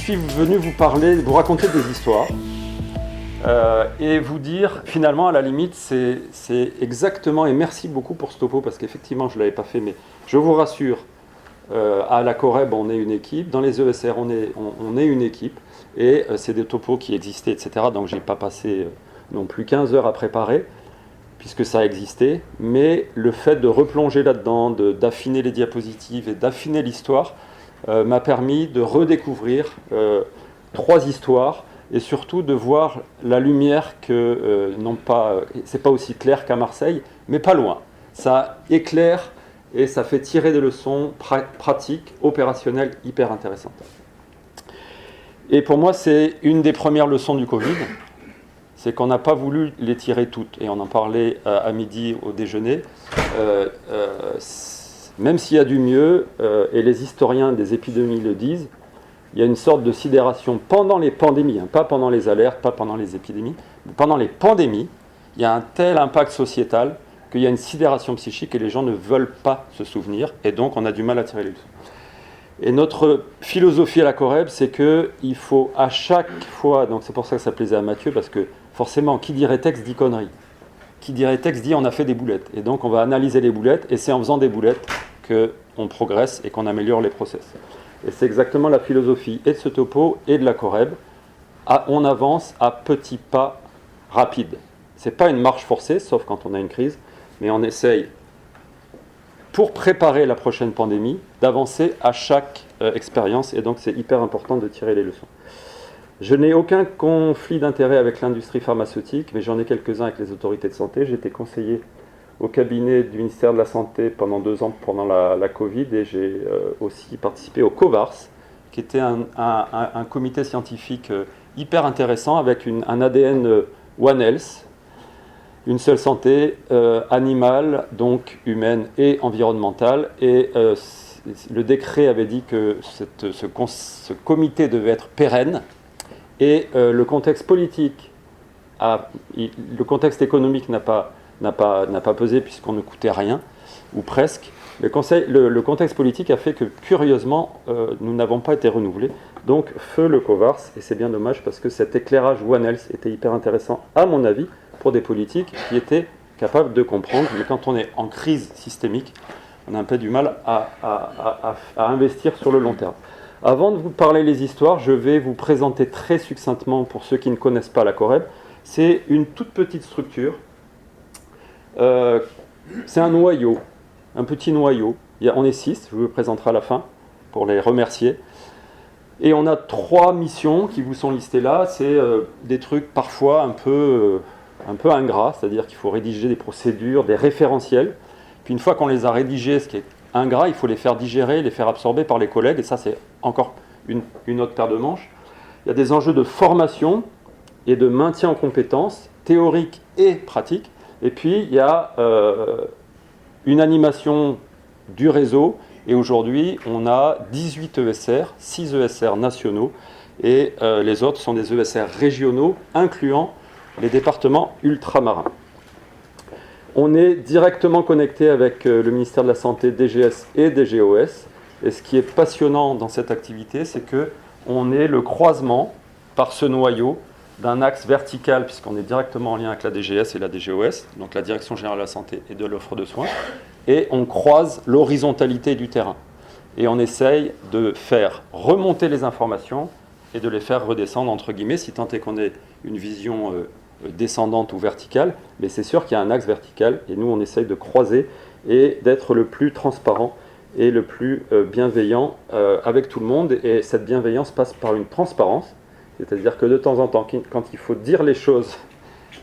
suis venu vous parler, vous raconter des histoires et vous dire, finalement, à la limite, c'est exactement, et merci beaucoup pour ce topo, parce qu'effectivement, je ne l'avais pas fait, mais je vous rassure, à la Coreb, on est une équipe, dans les ESR, on est une équipe, et c'est des topos qui existaient, etc., donc je n'ai pas passé non plus 15 heures à préparer, puisque ça existait, mais le fait de replonger là-dedans, d'affiner les diapositives et d'affiner l'histoire, m'a permis de redécouvrir 3 histoires, et surtout de voir la lumière que, non pas, c'est pas aussi clair qu'à Marseille, mais pas loin. Ça éclaire et ça fait tirer des leçons pratiques, opérationnelles, hyper intéressantes. Et pour moi, c'est une des premières leçons du Covid, c'est qu'on n'a pas voulu les tirer toutes, et on en parlait à midi au déjeuner, même s'il y a du mieux, et les historiens des épidémies le disent, il y a une sorte de sidération pendant les pandémies, pas pendant les alertes, pas pendant les épidémies, mais pendant les pandémies, il y a un tel impact sociétal qu'il y a une sidération psychique et les gens ne veulent pas se souvenir, et donc on a du mal à tirer les leçons. Et notre philosophie à la Coreb, c'est qu'il faut à chaque fois, donc c'est pour ça que ça plaisait à Mathieu, parce que forcément, qui dirait texte dit connerie. Qui dirait texte dit on a fait des boulettes. Et donc on va analyser les boulettes, et c'est en faisant des boulettes qu'on progresse et qu'on améliore les process. Et c'est exactement la philosophie et de ce topo et de la Coreb. On avance à petits pas rapides. Ce n'est pas une marche forcée, sauf quand on a une crise, mais on essaye, pour préparer la prochaine pandémie, d'avancer à chaque expérience, et donc c'est hyper important de tirer les leçons. Je n'ai aucun conflit d'intérêt avec l'industrie pharmaceutique, mais j'en ai quelques-uns avec les autorités de santé. J'étais conseiller au cabinet du ministère de la Santé pendant 2 ans pendant la Covid, et j'ai aussi participé au COVARS, qui était un comité scientifique hyper intéressant avec un ADN One Health, une seule santé animale, donc humaine et environnementale, et le décret avait dit que ce comité devait être pérenne, et le contexte politique, le contexte économique n'a pas pesé puisqu'on ne coûtait rien, ou presque. Le contexte politique a fait que, curieusement, nous n'avons pas été renouvelés. Donc, feu le COVARS, et c'est bien dommage parce que cet éclairage One Health était hyper intéressant, à mon avis, pour des politiques qui étaient capables de comprendre. Mais quand on est en crise systémique, on a un peu du mal à investir sur le long terme. Avant de vous parler les histoires, je vais vous présenter très succinctement, pour ceux qui ne connaissent pas la Coreb, c'est une toute petite structure. C'est un noyau, un petit noyau. On est 6, je vous le présenterai à la fin pour les remercier. Et on a 3 missions qui vous sont listées là. C'est des trucs parfois un peu ingrats, c'est-à-dire qu'il faut rédiger des procédures, des référentiels. Puis une fois qu'on les a rédigés, ce qui est ingrat, il faut les faire digérer, les faire absorber par les collègues, et ça c'est encore une autre paire de manches. Il y a des enjeux de formation et de maintien en compétences, théoriques et pratiques. Et puis, il y a une animation du réseau, et aujourd'hui, on a 18 ESR, 6 ESR nationaux, et les autres sont des ESR régionaux, incluant les départements ultramarins. On est directement connecté avec le ministère de la Santé, DGS et DGOS, et ce qui est passionnant dans cette activité, c'est qu'on est le croisement, par ce noyau, d'un axe vertical, puisqu'on est directement en lien avec la DGS et la DGOS, donc la Direction Générale de la Santé et de l'Offre de Soins, et on croise l'horizontalité du terrain. Et on essaye de faire remonter les informations et de les faire redescendre, entre guillemets, si tant est qu'on ait une vision descendante ou verticale, mais c'est sûr qu'il y a un axe vertical, et nous on essaye de croiser et d'être le plus transparent et le plus bienveillant avec tout le monde, et cette bienveillance passe par une transparence. C'est-à-dire que de temps en temps, quand il faut dire les choses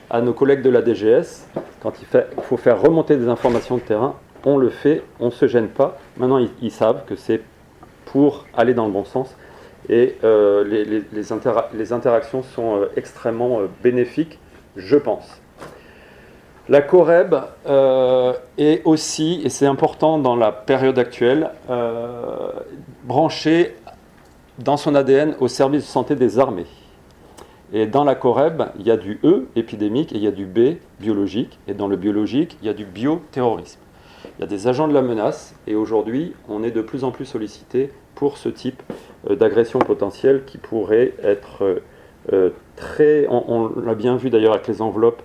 à nos collègues de la DGS, quand il faut faire remonter des informations de terrain, on le fait, on ne se gêne pas. Maintenant, ils savent que c'est pour aller dans le bon sens. Et les interactions sont extrêmement bénéfiques, je pense. La Coreb est aussi, et c'est important dans la période actuelle, branchée dans son ADN au service de santé des armées. Et dans la Coreb, il y a du E, épidémique, et il y a du B, biologique. Et dans le biologique, il y a du bioterrorisme. Il y a des agents de la menace, et aujourd'hui, on est de plus en plus sollicité pour ce type d'agression potentielle qui pourraient être très... On l'a bien vu d'ailleurs avec les enveloppes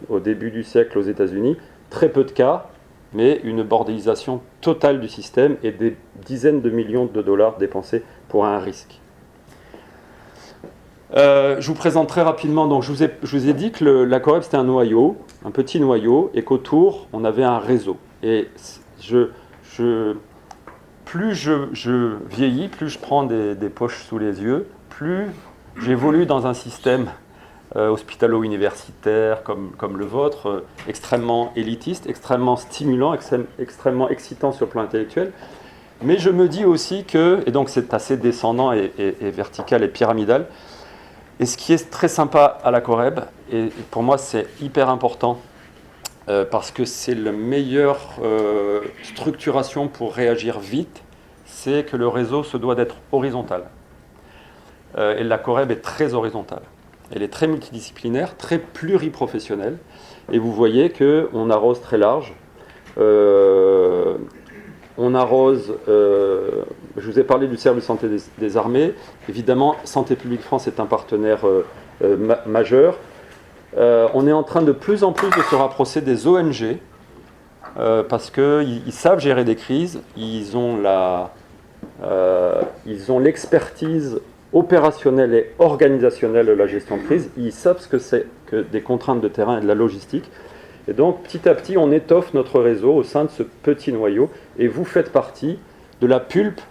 au début du siècle aux États-Unis, très peu de cas, mais une bordélisation totale du système et des dizaines de millions de dollars dépensés pour un risque. Je vous présente très rapidement, donc je vous ai dit que la Coreb c'était un noyau, un petit noyau, et qu'autour on avait un réseau. Et plus je vieillis, plus je prends des poches sous les yeux, plus j'évolue dans un système hospitalo-universitaire comme le vôtre, extrêmement élitiste, extrêmement stimulant, extrêmement excitant sur le plan intellectuel. Mais je me dis aussi que, et donc c'est assez descendant et vertical et pyramidal, et ce qui est très sympa à la Coreb, et pour moi c'est hyper important, parce que c'est la meilleure structuration pour réagir vite, c'est que le réseau se doit d'être horizontal. Et la Coreb est très horizontale. Elle est très multidisciplinaire, très pluriprofessionnelle, et vous voyez qu'on arrose très large. On arrose, je vous ai parlé du service de santé des armées, évidemment Santé publique France est un partenaire majeur. On est en train de plus en plus de se rapprocher des ONG, parce qu'ils savent gérer des crises, ils ont l'expertise opérationnelle et organisationnelle de la gestion de crise, ils savent ce que c'est que des contraintes de terrain et de la logistique. Et donc, petit à petit, on étoffe notre réseau au sein de ce petit noyau, et vous faites partie de la pulpe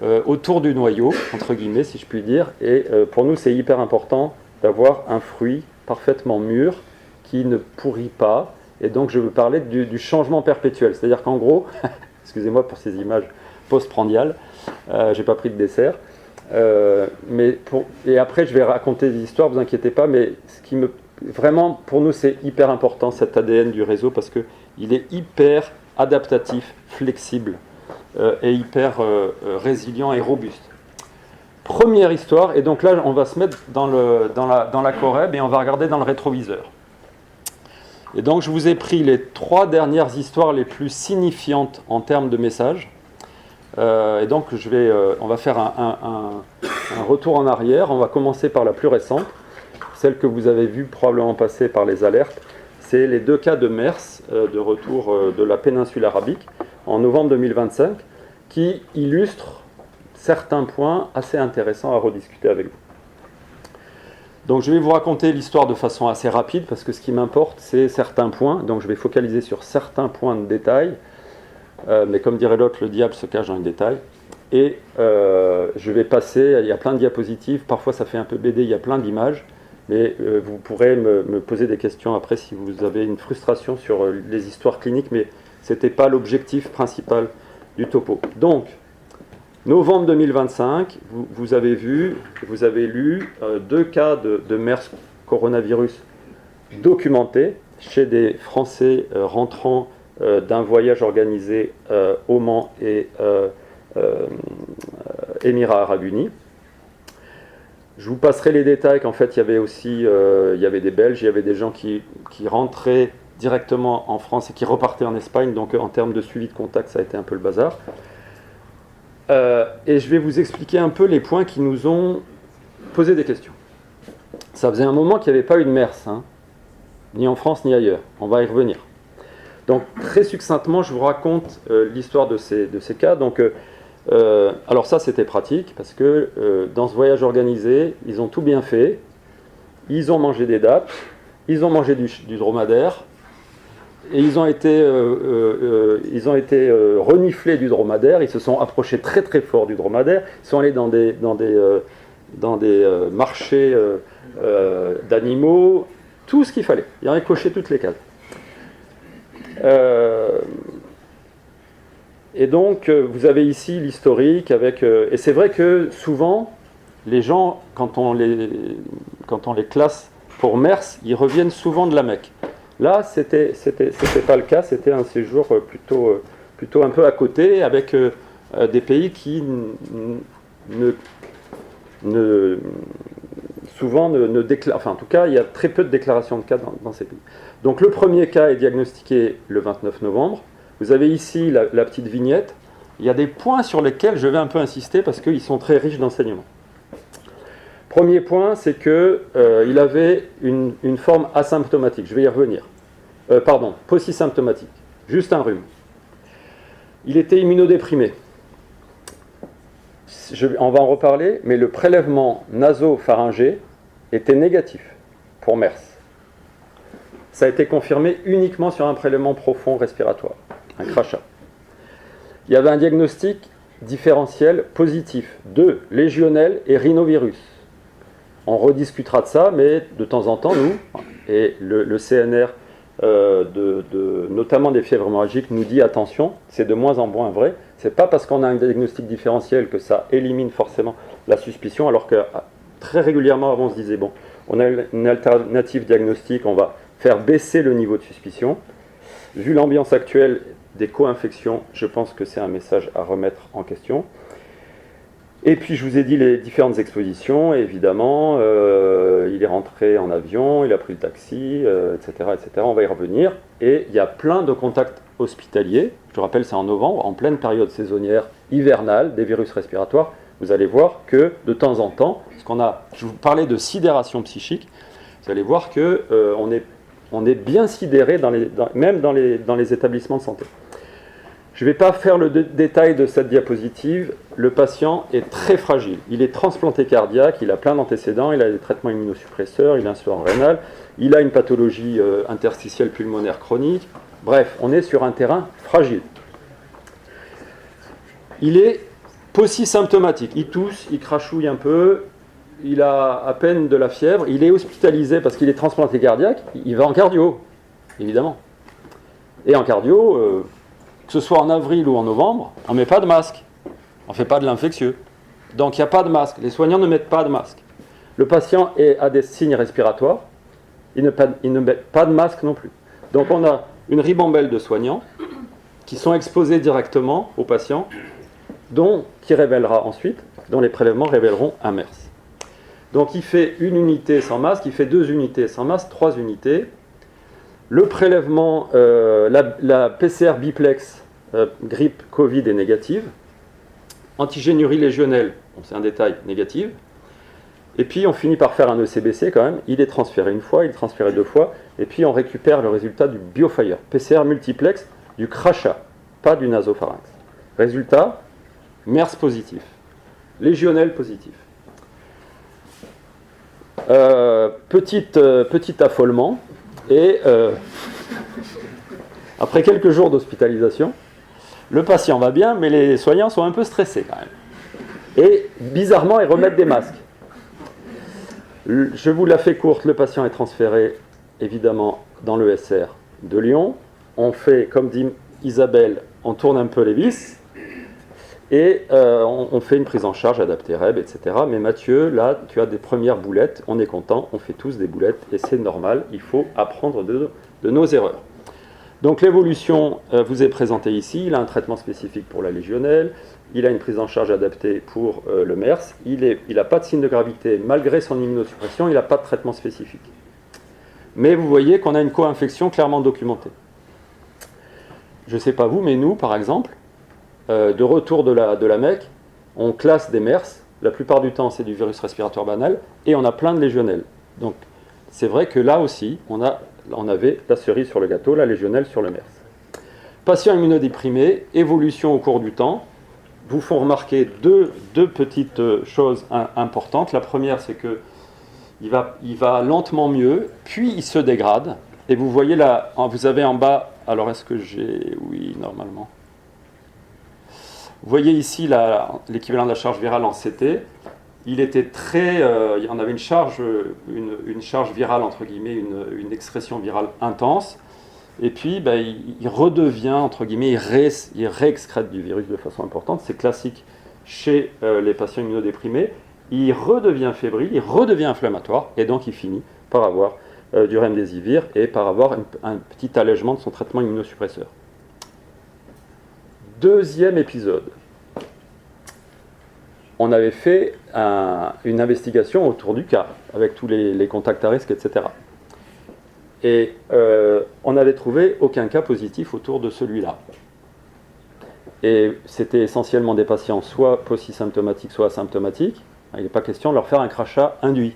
autour du noyau, entre guillemets, si je puis dire. Et pour nous, c'est hyper important d'avoir un fruit parfaitement mûr, qui ne pourrit pas. Et donc, je veux parler du changement perpétuel. C'est-à-dire qu'en gros, excusez-moi pour ces images postprandiales, j'ai pas pris de dessert. Et après, je vais raconter des histoires, vous inquiétez pas, mais vraiment, pour nous, c'est hyper important, cet ADN du réseau, parce qu'il est hyper adaptatif, flexible, et hyper résilient et robuste. Première histoire, et donc là, on va se mettre dans la Coreb, et on va regarder dans le rétroviseur. Et donc, je vous ai pris les 3 dernières histoires les plus signifiantes en termes de messages. Et donc, on va faire un retour en arrière. On va commencer par la plus récente, celle que vous avez vue probablement passer par les alertes. C'est les 2 cas de MERS, de retour de la péninsule arabique, en novembre 2025, qui illustrent certains points assez intéressants à rediscuter avec vous. Donc, je vais vous raconter l'histoire de façon assez rapide, parce que ce qui m'importe, c'est certains points. Donc, je vais focaliser sur certains points de détail. Mais comme dirait l'autre, le diable se cache dans les détails. Et je vais passer, il y a plein de diapositives, parfois ça fait un peu BD, il y a plein d'images, mais vous pourrez me poser des questions après si vous avez une frustration sur les histoires cliniques, mais ce n'était pas l'objectif principal du topo. Donc, novembre 2025, vous avez vu, vous avez lu 2 cas de MERS coronavirus documentés chez des Français rentrant d'un voyage organisé Oman et Émirats Arabes Unis. Je vous passerai les détails qu'en fait il y avait aussi il y avait des Belges, il y avait des gens qui rentraient directement en France et qui repartaient en Espagne, donc en termes de suivi de contact ça a été un peu le bazar. Et je vais vous expliquer un peu les points qui nous ont posé des questions. Ça faisait un moment qu'il n'y avait pas eu de MERS, ni en France ni ailleurs, on va y revenir. Donc très succinctement, je vous raconte l'histoire de ces cas. Donc, alors ça c'était pratique parce que dans ce voyage organisé, ils ont tout bien fait. Ils ont mangé des dattes, ils ont mangé du dromadaire et ils ont été reniflés du dromadaire. Ils se sont approchés très très fort du dromadaire. Ils sont allés dans des marchés d'animaux, tout ce qu'il fallait. Ils ont coché toutes les cases. Et donc, vous avez ici l'historique avec... et c'est vrai que souvent, les gens, quand on les classe pour MERS, ils reviennent souvent de la Mecque. Là, c'était pas le cas, c'était un séjour plutôt un peu à côté, avec des pays qui souvent ne déclarent... Enfin, en tout cas, il y a très peu de déclarations de cas dans ces pays. Donc le premier cas est diagnostiqué le 29 novembre. Vous avez ici la petite vignette. il y a des points sur lesquels je vais un peu insister parce qu'ils sont très riches d'enseignements. Premier point, c'est qu'il avait une forme asymptomatique. Je vais y revenir. Paucisymptomatique. Juste un rhume. Il était immunodéprimé. On va en reparler, mais le prélèvement nasopharyngé était négatif pour MERS. Ça a été confirmé uniquement sur un prélèvement profond respiratoire, un crachat. Il y avait un diagnostic différentiel positif de légionnelle et rhinovirus. On rediscutera de ça, mais de temps en temps, nous, et le CNR, notamment des fièvres hémorragiques, nous dit attention, c'est de moins en moins vrai. C'est pas parce qu'on a un diagnostic différentiel que ça élimine forcément la suspicion, alors que très régulièrement avant on se disait bon, on a une alternative diagnostique, on va faire baisser le niveau de suspicion. Vu l'ambiance actuelle des co-infections, je pense que c'est un message à remettre en question. Et puis je vous ai dit les différentes expositions, et évidemment, il est rentré en avion, il a pris le taxi, etc., etc. On va y revenir. Et il y a plein de contacts hospitaliers. Je rappelle, c'est en novembre, en pleine période saisonnière hivernale des virus respiratoires. Vous allez voir que de temps en temps, je vous parlais de sidération psychique, vous allez voir qu'on est bien sidéré, même dans les établissements de santé. Je ne vais pas faire le détail de cette diapositive. Le patient est très fragile. Il est transplanté cardiaque, il a plein d'antécédents, il a des traitements immunosuppresseurs, il a un insuffisance rénale, il a une pathologie interstitielle pulmonaire chronique. Bref, on est sur un terrain fragile. Il est paucisymptomatique. Il tousse, il crachouille un peu, il a à peine de la fièvre, il est hospitalisé parce qu'il est transplanté cardiaque, il va en cardio, évidemment. Et en cardio, que ce soit en avril ou en novembre, on ne met pas de masque. On ne fait pas de l'infectieux. Donc il n'y a pas de masque. Les soignants ne mettent pas de masque. Le patient a des signes respiratoires, il ne met pas de masque non plus. Donc on a une ribambelle de soignants qui sont exposés directement aux patients, dont les prélèvements révéleront un MERS. Donc il fait une unité sans masque, il fait 2 unités sans masque, 3 unités. Le prélèvement, la PCR biplex grippe Covid est négative. Antigénurie légionnelle, c'est un détail, négative. Et puis on finit par faire un ECBC quand même. Il est transféré une fois, il est transféré 2 fois. Et puis on récupère le résultat du BioFire. PCR multiplex du crachat, pas du nasopharynx. Résultat, MERS positif. Légionnelle positif. Petit affolement. Et après quelques jours d'hospitalisation, le patient va bien, mais les soignants sont un peu stressés quand même. Et bizarrement, ils remettent des masques. Je vous la fais courte, le patient est transféré évidemment dans le SR de Lyon. On fait, comme dit Isabelle, on tourne un peu les vis et on fait une prise en charge adaptée REB, etc. Mais Mathieu, là, tu as des premières boulettes, on est content, on fait tous des boulettes et c'est normal, il faut apprendre de nos erreurs. Donc l'évolution vous est présentée ici, il a un traitement spécifique pour la légionnelle, il a une prise en charge adaptée pour le MERS, il n'a pas de signe de gravité, malgré son immunosuppression, il n'a pas de traitement spécifique. Mais vous voyez qu'on a une co-infection clairement documentée. Je ne sais pas vous, mais nous, par exemple, de retour de la Mecque, on classe des MERS, la plupart du temps c'est du virus respiratoire banal, et on a plein de légionnelles. Donc c'est vrai que là aussi, on avait la cerise sur le gâteau, la légionnelle sur le MERS. Patient immunodéprimé, évolution au cours du temps, vous font remarquer deux petites choses importantes. La première, c'est que il va lentement mieux, puis il se dégrade, et vous voyez là, vous avez en bas, alors est-ce que j'ai, oui, normalement. Vous voyez ici l'équivalent de la charge virale en CT. Il était on avait une charge virale, entre guillemets, une excrétion virale intense. Et puis, il redevient, entre guillemets, il réexcrète du virus de façon importante. C'est classique chez les patients immunodéprimés. Il redevient fébrile, il redevient inflammatoire, et donc il finit par avoir du remdesivir et par avoir un petit allègement de son traitement immunosuppresseur. Deuxième épisode. On avait fait une investigation autour du cas, avec tous les contacts à risque, etc. Et on n'avait trouvé aucun cas positif autour de celui-là. Et c'était essentiellement des patients soit paucisymptomatiques, soit asymptomatiques. Il n'est pas question de leur faire un crachat induit.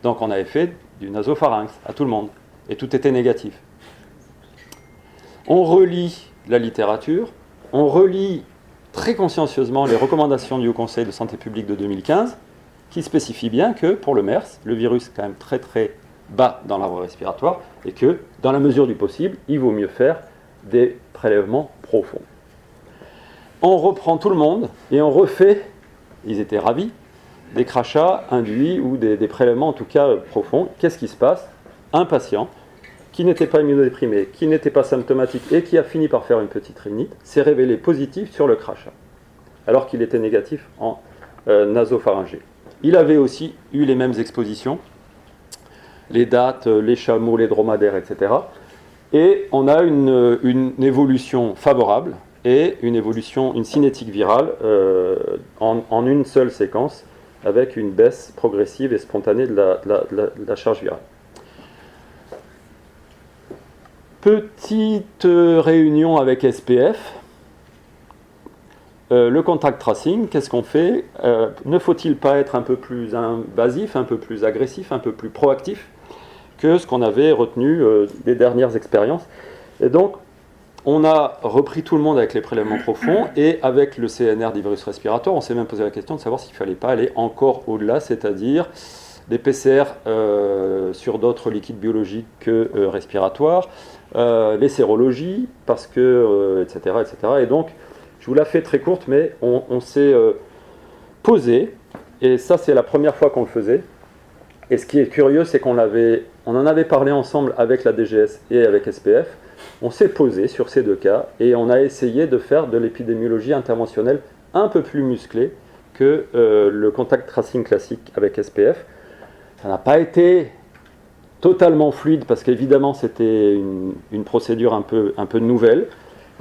Donc on avait fait du nasopharynx à tout le monde. Et tout était négatif. On relit la littérature, on relit très consciencieusement les recommandations du Haut Conseil de santé publique de 2015, qui spécifient bien que pour le MERS, le virus est quand même très très bas dans la voie respiratoire, et que dans la mesure du possible, il vaut mieux faire des prélèvements profonds. On reprend tout le monde et on refait, ils étaient ravis, des crachats induits ou des prélèvements en tout cas profonds. Qu'est-ce qui se passe? Un patient qui n'était pas immunodéprimé, qui n'était pas symptomatique et qui a fini par faire une petite rhinite, s'est révélé positif sur le crachat, alors qu'il était négatif en nasopharyngée. Il avait aussi eu les mêmes expositions, les dattes, les chameaux, les dromadaires, etc. Et on a une évolution favorable et une cinétique virale en une seule séquence, avec une baisse progressive et spontanée de la charge virale. Petite réunion avec SPF. Le contact tracing, qu'est-ce qu'on fait? Ne faut-il pas être un peu plus invasif, un peu plus agressif, un peu plus proactif que ce qu'on avait retenu des dernières expériences? Et donc, on a repris tout le monde avec les prélèvements profonds et avec le CNR des virus respiratoires, on s'est même posé la question de savoir s'il ne fallait pas aller encore au-delà, c'est-à-dire des PCR sur d'autres liquides biologiques que respiratoires, les sérologies, parce que, etc., etc. Et donc, je vous la fais très courte, mais on s'est posé, et ça c'est la première fois qu'on le faisait. Et ce qui est curieux, c'est qu'on en avait parlé ensemble avec la DGS et avec SPF. On s'est posé sur ces deux cas, et on a essayé de faire de l'épidémiologie interventionnelle un peu plus musclée que le contact tracing classique avec SPF. Ça n'a pas été totalement fluide, parce qu'évidemment c'était une procédure un peu nouvelle.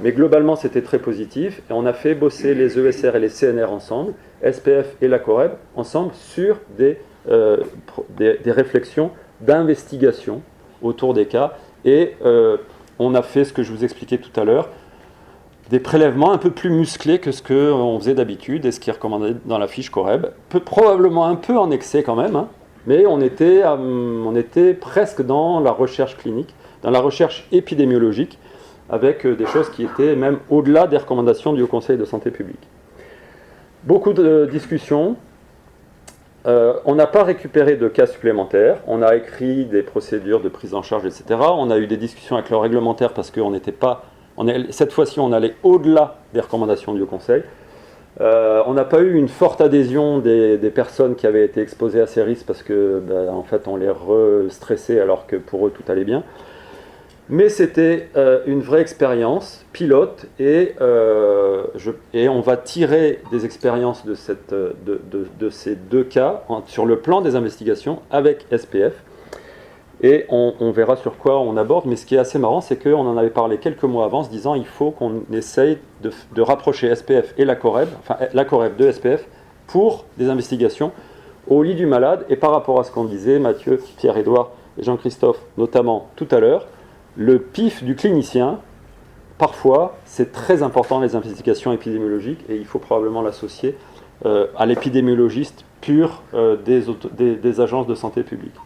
Mais globalement, c'était très positif. Et on a fait bosser les ESR et les CNR ensemble, SPF et la COREB ensemble, sur des réflexions d'investigation autour des cas. Et on a fait ce que je vous expliquais tout à l'heure, des prélèvements un peu plus musclés que ce qu'on faisait d'habitude et ce qui est recommandé dans la fiche COREB. Probablement un peu en excès quand même, hein, mais on était presque dans la recherche clinique, dans la recherche épidémiologique, avec des choses qui étaient même au-delà des recommandations du Haut Conseil de santé publique. Beaucoup de discussions. On n'a pas récupéré de cas supplémentaires. On a écrit des procédures de prise en charge, etc. On a eu des discussions avec le réglementaire parce qu'on n'était pas... cette fois-ci, on allait au-delà des recommandations du Haut Conseil. On n'a pas eu une forte adhésion des personnes qui avaient été exposées à ces risques parce que, en fait, on les re-stressait alors que pour eux, tout allait bien. Mais c'était une vraie expérience pilote et on va tirer des expériences de ces deux cas sur le plan des investigations avec SPF et on verra sur quoi on aborde. Mais ce qui est assez marrant, c'est qu'on en avait parlé quelques mois avant, se disant il faut qu'on essaye de rapprocher SPF et la COREB de SPF pour des investigations au lit du malade. Et par rapport à ce qu'on disait, Mathieu, Pierre-Édouard et Jean-Christophe notamment tout à l'heure, le pif du clinicien, parfois, c'est très important les investigations épidémiologiques et il faut probablement l'associer à l'épidémiologiste pur des agences de santé publique.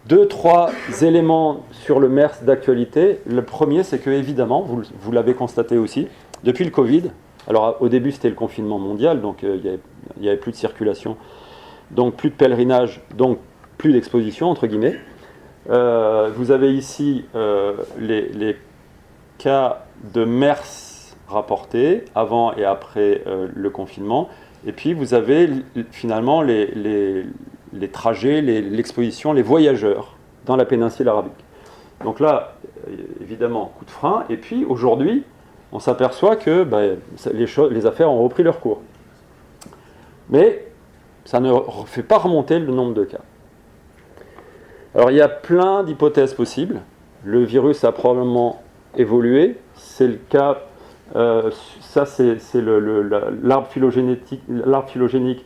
2-3 éléments sur le MERS d'actualité. Le premier, c'est que, évidemment, vous l'avez constaté aussi, depuis le Covid, alors au début c'était le confinement mondial, donc il n'y avait plus de circulation, donc plus de pèlerinage, donc plus d'exposition, entre guillemets. Vous avez ici les cas de MERS rapportés avant et après le confinement. Et puis vous avez finalement les trajets, l'exposition, les voyageurs dans la péninsule arabique. Donc là, évidemment, coup de frein. Et puis aujourd'hui, on s'aperçoit que les affaires ont repris leur cours. Mais ça ne fait pas remonter le nombre de cas. Alors il y a plein d'hypothèses possibles. Le virus a probablement évolué. C'est le cas, ça c'est l'arbre phylogénique.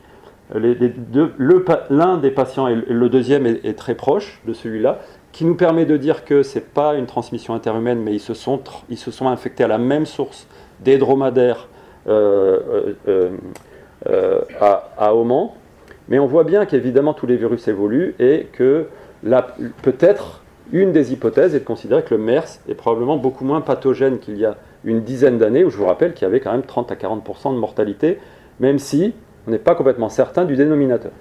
L'un des patients et le deuxième est très proche de celui-là, qui nous permet de dire que ce n'est pas une transmission interhumaine, mais ils se sont infectés à la même source des dromadaires à Oman. Mais on voit bien qu'évidemment tous les virus évoluent et que peut-être une des hypothèses est de considérer que le MERS est probablement beaucoup moins pathogène qu'il y a une dizaine d'années, où je vous rappelle qu'il y avait quand même 30 à 40% de mortalité, même si on n'est pas complètement certain du dénominateur.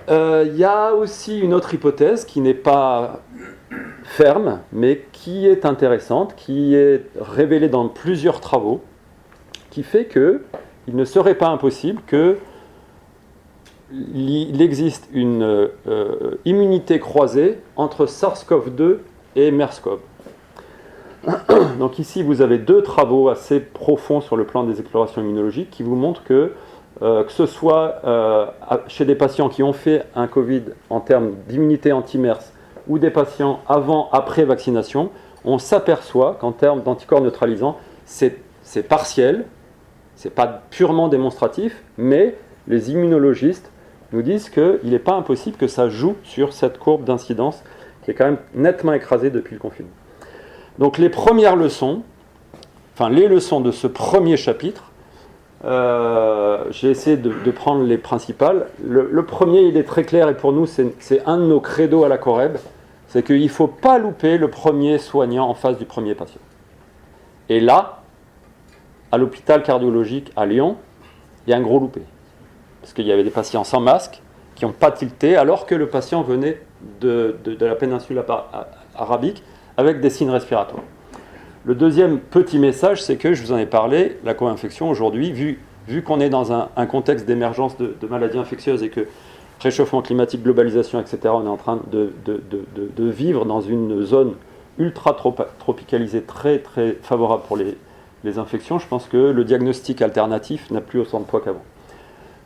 Il y a aussi une autre hypothèse qui n'est pas ferme, mais qui est intéressante, qui est révélée dans plusieurs travaux, qui fait qu'il ne serait pas impossible qu'il existe une immunité croisée entre SARS-CoV-2 et MERS-CoV. Donc ici, vous avez deux travaux assez profonds sur le plan des explorations immunologiques qui vous montrent que ce soit chez des patients qui ont fait un Covid en termes d'immunité anti-MERS ou des patients avant-après vaccination, on s'aperçoit qu'en termes d'anticorps neutralisants, c'est partiel, c'est pas purement démonstratif, mais les immunologistes nous disent qu'il n'est pas impossible que ça joue sur cette courbe d'incidence qui est quand même nettement écrasée depuis le confinement. Donc les premières leçons, les leçons de ce premier chapitre, j'ai essayé de prendre les principales. Le premier, il est très clair et pour nous, c'est un de nos credos à la Coreb, c'est qu'il ne faut pas louper le premier soignant en face du premier patient. Et là, à l'hôpital cardiologique à Lyon, il y a un gros loupé. Parce qu'il y avait des patients sans masque qui n'ont pas tilté alors que le patient venait de la péninsule arabique avec des signes respiratoires. Le deuxième petit message, c'est que, je vous en ai parlé, la co-infection aujourd'hui, vu qu'on est dans un contexte d'émergence de maladies infectieuses et que réchauffement climatique, globalisation, etc., on est en train de vivre dans une zone ultra tropicalisée, très très favorable pour les infections, je pense que le diagnostic alternatif n'a plus autant de poids qu'avant.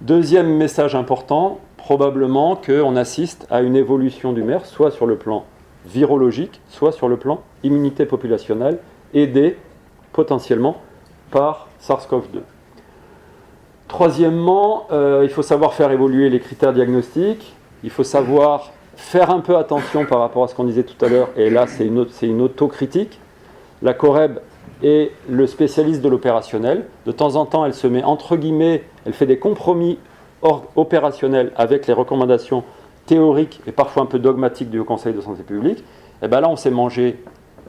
Deuxième message important, probablement qu'on assiste à une évolution du MERS, soit sur le plan virologique, soit sur le plan immunité populationnelle, aidée potentiellement par SARS-CoV-2. Troisièmement, il faut savoir faire évoluer les critères diagnostiques, il faut savoir faire un peu attention par rapport à ce qu'on disait tout à l'heure, et là c'est une autocritique. La Coreb est le spécialiste de l'opérationnel. De temps en temps, elle se met entre guillemets, elle fait des compromis opérationnels avec les recommandations théoriques et parfois un peu dogmatiques du Haut Conseil de santé publique. Et bien là, on s'est mangé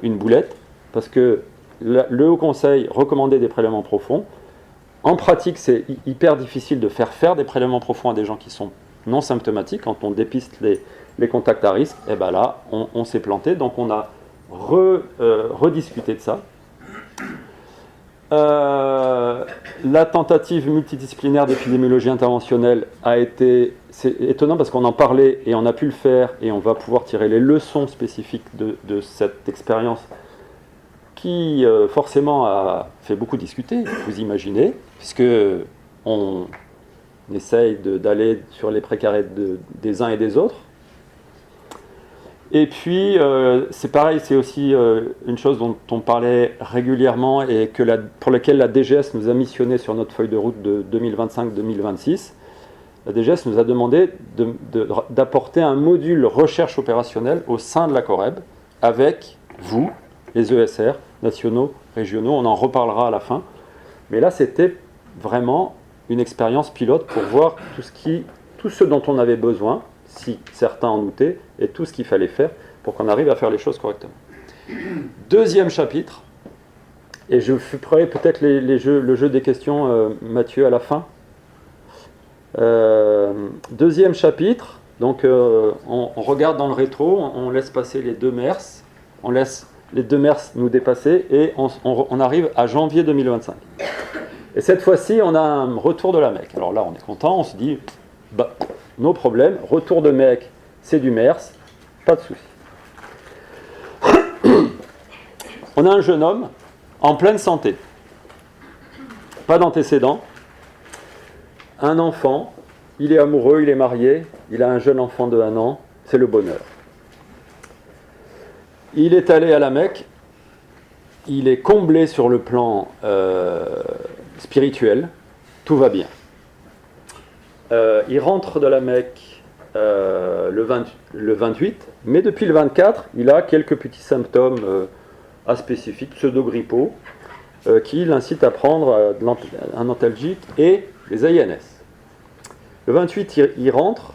une boulette parce que le Haut Conseil recommandait des prélèvements profonds. En pratique, c'est hyper difficile de faire des prélèvements profonds à des gens qui sont non symptomatiques. Quand on dépiste les contacts à risque, et bien là, on s'est planté. Donc on a rediscuté de ça. La tentative multidisciplinaire d'épidémiologie interventionnelle c'est étonnant parce qu'on en parlait et on a pu le faire et on va pouvoir tirer les leçons spécifiques de cette expérience qui forcément a fait beaucoup discuter, vous imaginez, puisque on essaye d'aller sur les précarés des uns et des autres. Et puis, c'est pareil, c'est aussi une chose dont on parlait régulièrement et pour laquelle la DGS nous a missionné sur notre feuille de route de 2025-2026. La DGS nous a demandé d'apporter un module recherche opérationnelle au sein de la Coreb avec vous, les ESR, nationaux, régionaux, on en reparlera à la fin. Mais là, c'était vraiment une expérience pilote pour voir tout ce dont on avait besoin, si certains en doutaient, et tout ce qu'il fallait faire pour qu'on arrive à faire les choses correctement. Deuxième chapitre, et je ferai peut-être le jeu des questions, Mathieu, à la fin. Deuxième chapitre, donc on regarde dans le rétro, on laisse passer les deux MERS, on laisse les deux MERS nous dépasser, et on arrive à janvier 2025. Et cette fois-ci, on a un retour de la Mecque. Alors là, on est content, on se dit, no problème, retour de Mecque, c'est du MERS, pas de souci. On a un jeune homme en pleine santé, pas d'antécédents, un enfant, il est amoureux, il est marié, il a un jeune enfant de 1 an, c'est le bonheur. Il est allé à la Mecque, il est comblé sur le plan spirituel, tout va bien. Il rentre de la Mecque le 28, mais depuis le 24, il a quelques petits symptômes aspécifiques, pseudo-grippaux, qui l'incite à prendre un antalgique et les AINS. Le 28, il rentre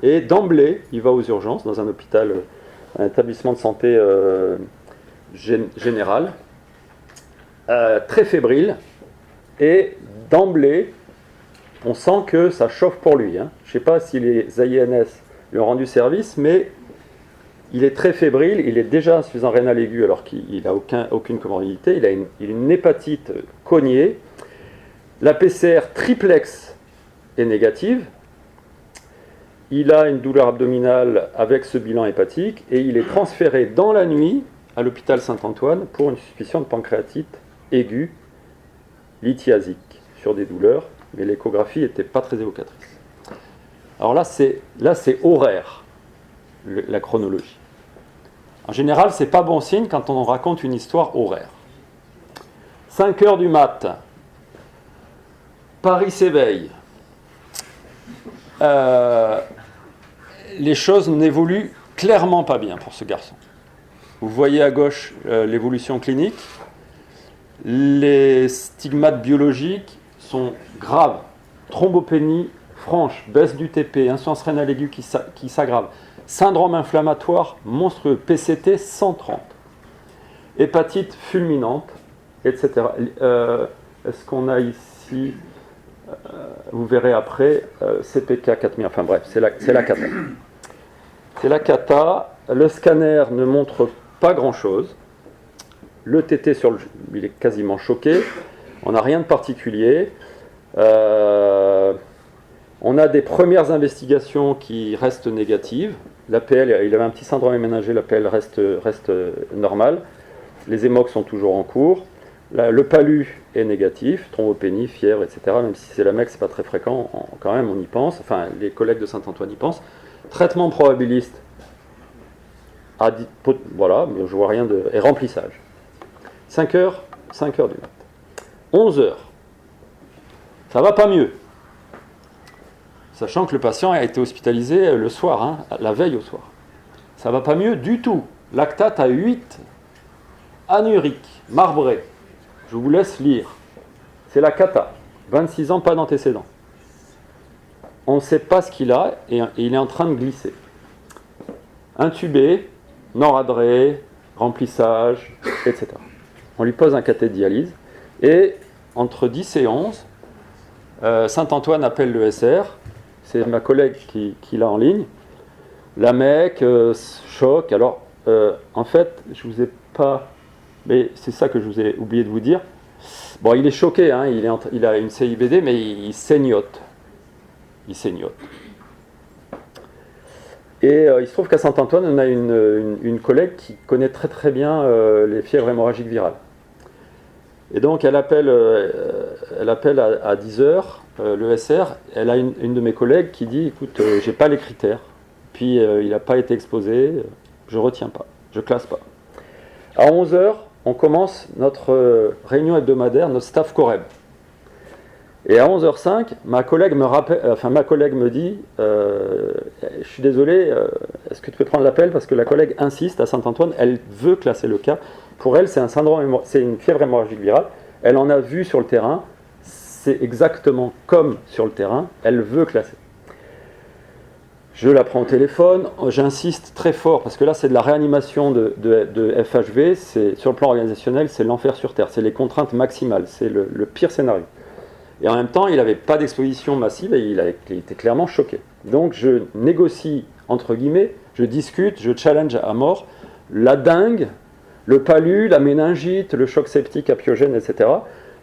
et d'emblée, il va aux urgences dans un hôpital, un établissement de santé général, très fébrile, et d'emblée, on sent que ça chauffe pour lui. Je ne sais pas si les AINS lui ont rendu service, mais il est très fébrile, il est déjà insuffisant rénal aigu alors qu'il n'a aucune comorbidité, il a une hépatite cognée, la PCR triplex est négative, il a une douleur abdominale avec ce bilan hépatique et il est transféré dans la nuit à l'hôpital Saint-Antoine pour une suspicion de pancréatite aiguë lithiasique sur des douleurs, mais l'échographie n'était pas très évocatrice. Alors là c'est horaire, la chronologie. En général, c'est pas bon signe quand on raconte une histoire horaire. 5 heures du mat, Paris s'éveille. Les choses n'évoluent clairement pas bien pour ce garçon. Vous voyez à gauche l'évolution clinique. Les stigmates biologiques sont graves. Thrombopénie franche, baisse du TP, insuffisance rénale aiguë qui s'aggrave. Syndrome inflammatoire monstrueux, PCT 130. Hépatite fulminante, etc. Est-ce qu'on a ici, vous verrez après, CPK 4000, enfin bref, c'est la cata. C'est la cata, le scanner ne montre pas grand-chose. Le TT il est quasiment choqué, on n'a rien de particulier. On a des premières investigations qui restent négatives. L'APL, il avait un petit syndrome méningé, l'APL reste normal. Les hémocs sont toujours en cours. Le palu est négatif, thrombopénie, fièvre, etc. Même si c'est la MEC, c'est pas très fréquent, quand même on y pense. Enfin, les collègues de Saint-Antoine y pensent. Traitement probabiliste, voilà, mais je vois rien de... Et remplissage. 5 heures du mat. 11 heures. Ça va pas mieux. Sachant que le patient a été hospitalisé le soir, la veille au soir. Ça va pas mieux du tout. Lactate à 8, anurique, marbré. Je vous laisse lire. C'est la cata. 26 ans, pas d'antécédents. On ne sait pas ce qu'il a et il est en train de glisser. Intubé, noradré, remplissage, etc. On lui pose un cathé de dialyse et entre 10 et 11, Saint-Antoine appelle le SR. C'est ma collègue qui l'a en ligne. La MEC, choc. Alors, en fait, je ne vous ai pas... Mais c'est ça que je vous ai oublié de vous dire. Bon, il est choqué, il a une CIBD, mais il saignote. Il saignote. Et il se trouve qu'à Saint-Antoine, on a une collègue qui connaît très très bien les fièvres hémorragiques virales. Et donc, elle appelle à 10h, le SR. Elle a une de mes collègues qui dit, écoute, j'ai pas les critères. Puis, il n'a pas été exposé, je retiens pas, je classe pas. À 11h, on commence notre réunion hebdomadaire, notre staff Coreb. Et à 11h05, ma collègue me dit, je suis désolé, est-ce que tu peux prendre l'appel parce que la collègue insiste à Saint-Antoine, elle veut classer le cas. Pour elle, c'est c'est une fièvre hémorragique virale. Elle en a vu sur le terrain, c'est exactement comme sur le terrain. Elle veut classer. Je la prends au téléphone, j'insiste très fort parce que là, c'est de la réanimation de FHV. Sur le plan organisationnel, c'est l'enfer sur terre. C'est les contraintes maximales. C'est le pire scénario. Et en même temps, il n'avait pas d'exposition massive et il était clairement choqué. Donc je négocie, entre guillemets, je discute, je challenge à mort la dengue, le palu, la méningite, le choc septique apiogène, etc.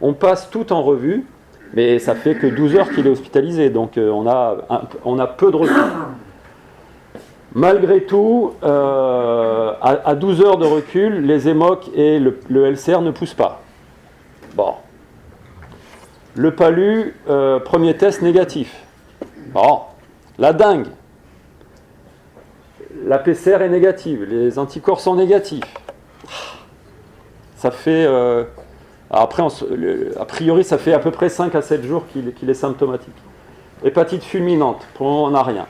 On passe tout en revue, mais ça fait que 12 heures qu'il est hospitalisé, donc on a peu de recul. Malgré tout, à 12 heures de recul, les hémocs et le LCR ne poussent pas. Bon. Le palu, premier test négatif. Bon, la dengue. La PCR est négative, les anticorps sont négatifs. Ça fait... après, a priori, ça fait à peu près 5 à 7 jours qu'il est symptomatique. Hépatite fulminante, pour le moment, on n'a rien.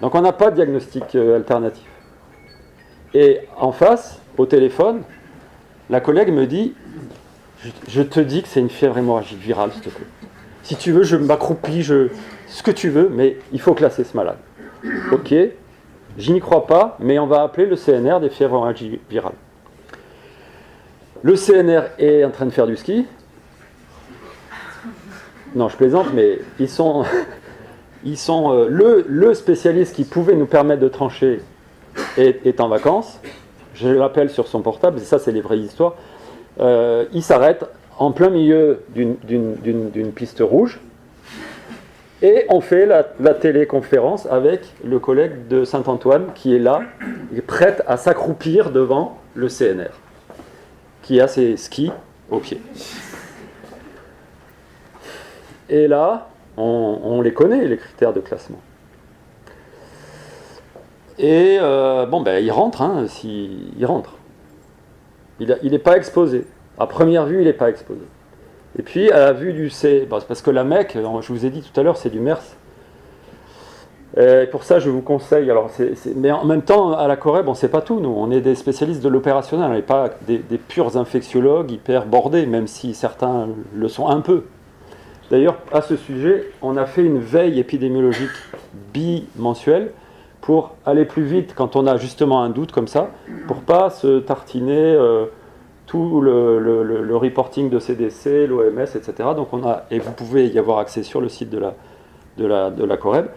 Donc on n'a pas de diagnostic alternatif. Et en face, au téléphone, la collègue me dit... je te dis que c'est une fièvre hémorragique virale, s'il te plaît. Si tu veux, je m'accroupis, ce que tu veux, mais il faut classer ce malade. Ok, j'y n'y crois pas, mais on va appeler le CNR des fièvres hémorragiques virales. Le CNR est en train de faire du ski. Non, je plaisante, mais ils sont le spécialiste qui pouvait nous permettre de trancher est en vacances. Je l'appelle sur son portable, et ça c'est les vraies histoires. Il s'arrête en plein milieu d'une piste rouge et on fait la téléconférence avec le collègue de Saint-Antoine qui est là, prête à s'accroupir devant le CNR, qui a ses skis aux pieds. Et là, on les connaît, les critères de classement. Et il rentre, il rentre. Il n'est pas exposé. À première vue, il n'est pas exposé. Et puis, à la vue du C, parce que la MEC, je vous ai dit tout à l'heure, c'est du MERS. Et pour ça, je vous conseille. Mais en même temps, à la Corrèbe, on ne sait pas tout, nous. On est des spécialistes de l'opérationnel, on n'est pas des purs infectiologues hyper bordés, même si certains le sont un peu. D'ailleurs, à ce sujet, on a fait une veille épidémiologique bimensuelle pour aller plus vite quand on a justement un doute comme ça, pour ne pas se tartiner tout le reporting de CDC, l'OMS, etc. Donc et vous pouvez y avoir accès sur le site de la Corrèbe.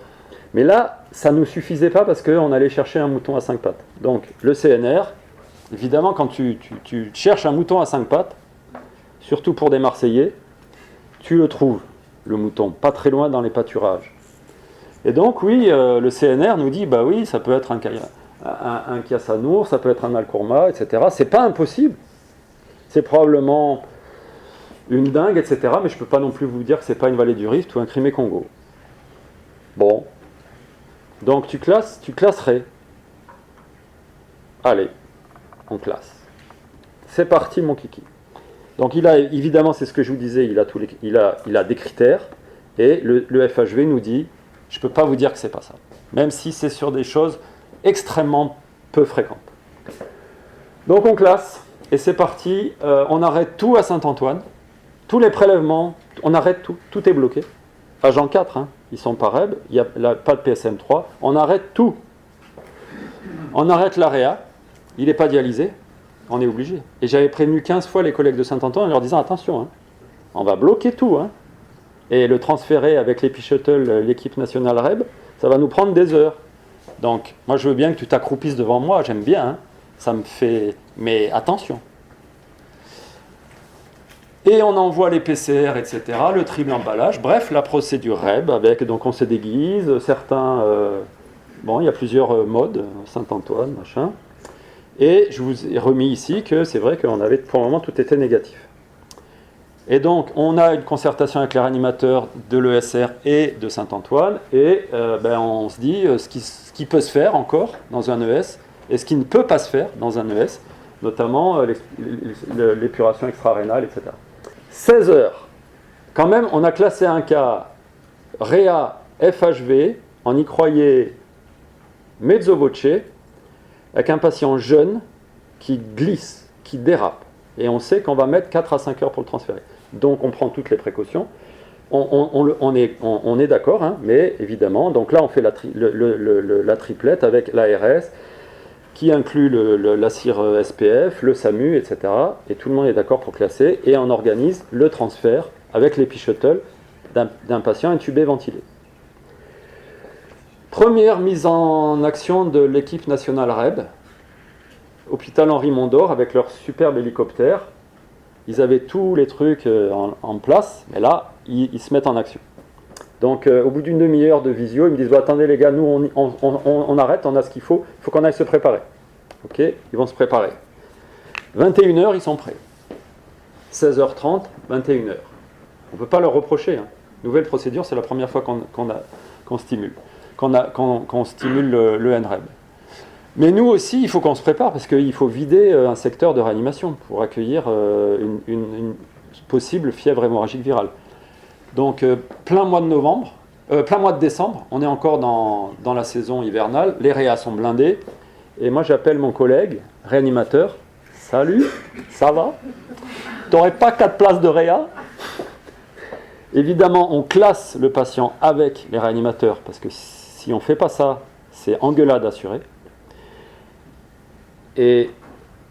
Mais là, ça ne nous suffisait pas parce qu'on allait chercher un mouton à 5 pattes. Donc le CNR, évidemment, quand tu cherches un mouton à 5 pattes, surtout pour des Marseillais, tu le trouves, le mouton, pas très loin dans les pâturages. Et donc oui, le CNR nous dit, bah oui, ça peut être un Kiasanour, ça peut être un Alcourma, etc. C'est pas impossible. C'est probablement une dingue, etc. Mais je peux pas non plus vous dire que c'est pas une vallée du Rift ou un Crimée-Congo. Bon. Donc tu classerais. Allez, on classe. C'est parti mon kiki. Donc il a, évidemment, c'est ce que je vous disais, il a des critères, et le FHV nous dit, je ne peux pas vous dire que c'est pas ça, même si c'est sur des choses extrêmement peu fréquentes. Donc on classe, et c'est parti, on arrête tout à Saint-Antoine, tous les prélèvements, on arrête tout, tout est bloqué. Agent 4, hein, ils sont pas REB, il n'y a pas de PSM3, on arrête tout. On arrête l'AREA, il n'est pas dialysé, on est obligé. Et j'avais prévenu 15 fois les collègues de Saint-Antoine en leur disant attention, hein, on va bloquer tout. Hein, et le transférer avec l'Epi Shuttle, l'équipe nationale REB, ça va nous prendre des heures. Donc, moi je veux bien que tu t'accroupisses devant moi, j'aime bien, hein, ça me fait... Mais attention. Et on envoie les PCR, etc., le triple emballage, bref, la procédure REB, donc on se déguise, certains... il y a plusieurs modes, Saint-Antoine, machin. Et je vous ai remis ici que c'est vrai qu'on avait, pour le moment, tout était négatif. Et donc, on a une concertation avec les réanimateurs de l'ESR et de Saint-Antoine, et on se dit ce qui peut se faire encore dans un ES, et ce qui ne peut pas se faire dans un ES, notamment l'épuration extra-rénale, etc. 16 heures. Quand même, on a classé un cas Réa FHV, on y croyait mezzo voce, avec un patient jeune qui glisse, qui dérape. Et on sait qu'on va mettre 4 à 5 heures pour le transférer. Donc on prend toutes les précautions. On est d'accord, hein, mais évidemment, donc là on fait la triplette avec l'ARS, qui inclut la CIR SPF, le SAMU, etc. Et tout le monde est d'accord pour classer, et on organise le transfert avec l'Epi Shuttle d'un patient intubé ventilé. Première mise en action de l'équipe nationale REB, hôpital Henri Mondor avec leur superbe hélicoptère. Ils avaient tous les trucs en place, mais là, ils se mettent en action. Donc, au bout d'une demi-heure de visio, ils me disent attendez les gars, nous on arrête, on a ce qu'il faut qu'on aille se préparer. Ok, ils vont se préparer. 21h, ils sont prêts. 16h30, 21h. On ne peut pas leur reprocher. Hein. Nouvelle procédure, c'est la première fois qu'on stimule. Qu'on stimule le NREB. Mais nous aussi, il faut qu'on se prépare, parce qu'il faut vider un secteur de réanimation pour accueillir une possible fièvre hémorragique virale. Donc, plein mois de décembre, on est encore dans la saison hivernale, les réas sont blindés, et moi j'appelle mon collègue, réanimateur, salut, ça va ? n'aurais pas 4 places de réa. Évidemment, on classe le patient avec les réanimateurs, parce que si on ne fait pas ça, c'est engueulade assurée. Et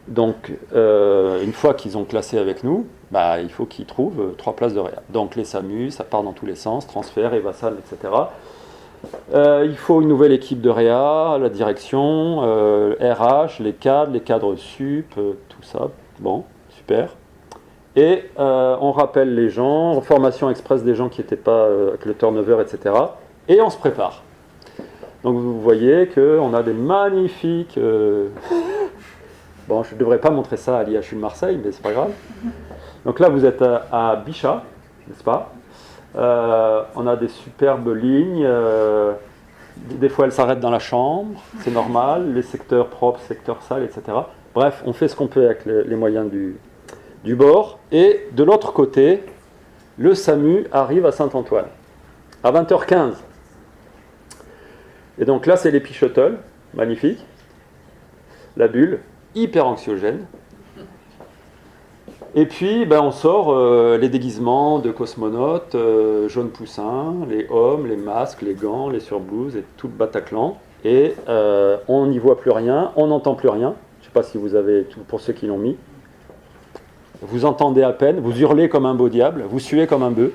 donc, une fois qu'ils ont classé avec nous, bah, il faut qu'ils trouvent 3 places de réa. Donc les SAMU, ça part dans tous les sens, transfert, Evasal, etc. Il faut une nouvelle équipe de réa, la direction, RH, les cadres sup, tout ça. Bon, super. Et on rappelle les gens, formation express des gens qui n'étaient pas avec le turnover, etc. Et on se prépare. Donc vous voyez qu'on a des magnifiques... Bon, je ne devrais pas montrer ça à l'IHU de Marseille, mais c'est pas grave. Donc là, vous êtes à Bichat, n'est-ce pas? On a des superbes lignes. Des fois, elles s'arrêtent dans la chambre, c'est normal. Les secteurs propres, secteurs sales, etc. Bref, on fait ce qu'on peut avec les moyens du bord. Et de l'autre côté, le SAMU arrive à Saint-Antoine, à 20h15. Et donc là, c'est l'Epi Shuttle, magnifique. La bulle, hyper anxiogène. Et puis, ben, on sort les déguisements de cosmonautes, jaune poussin, les hommes, les masques, les gants, les surblouses et tout le Bataclan. Et on n'y voit plus rien, on n'entend plus rien. Je ne sais pas si vous avez, pour ceux qui l'ont mis, vous entendez à peine, vous hurlez comme un beau diable, vous suez comme un bœuf.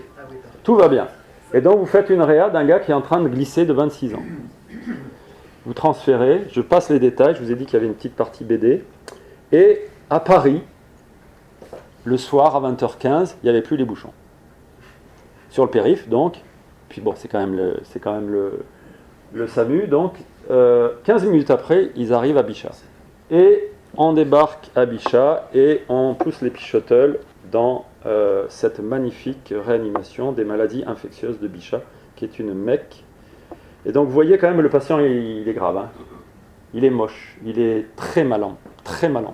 Tout va bien. Et donc, vous faites une réa d'un gars qui est en train de glisser de 26 ans. Vous transférez, je passe les détails, je vous ai dit qu'il y avait une petite partie BD. Et à Paris, le soir à 20h15, il n'y avait plus les bouchons. Sur le périph', donc, puis bon, c'est quand même le SAMU, donc 15 minutes après, ils arrivent à Bichat. Et on débarque à Bichat et on pousse l'Epi Shuttle dans cette magnifique réanimation des maladies infectieuses de Bichat, qui est une Mecque. Et donc vous voyez quand même, le patient, il est grave. Hein. Il est moche, il est très mal en point.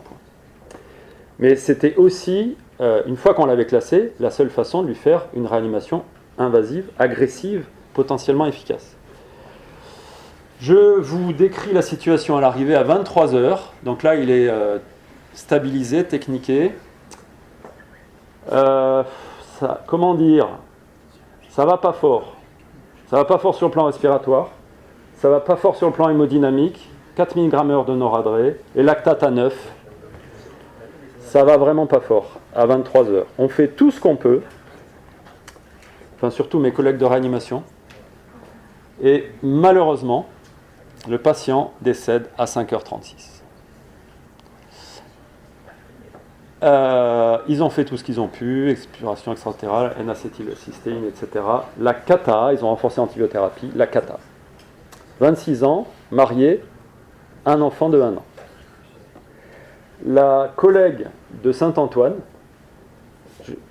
Mais c'était aussi, une fois qu'on l'avait classé, la seule façon de lui faire une réanimation invasive, agressive, potentiellement efficace. Je vous décris la situation à l'arrivée à 23h. Donc là, il est stabilisé, techniqué. Comment dire? Ça va pas fort. Ça va pas fort sur le plan respiratoire. Ça va pas fort sur le plan hémodynamique. 4 mg/h de noradré. Et lactate à 9. Ça va vraiment pas fort à 23h. On fait tout ce qu'on peut. Enfin, surtout mes collègues de réanimation. Et malheureusement, le patient décède à 5h36. Ils ont fait tout ce qu'ils ont pu, expiration extralatérale, N-acétylcystéine, etc. La cata, ils ont renforcé l'antibiothérapie, la cata. 26 ans, marié, un enfant de 1 an. La collègue de Saint-Antoine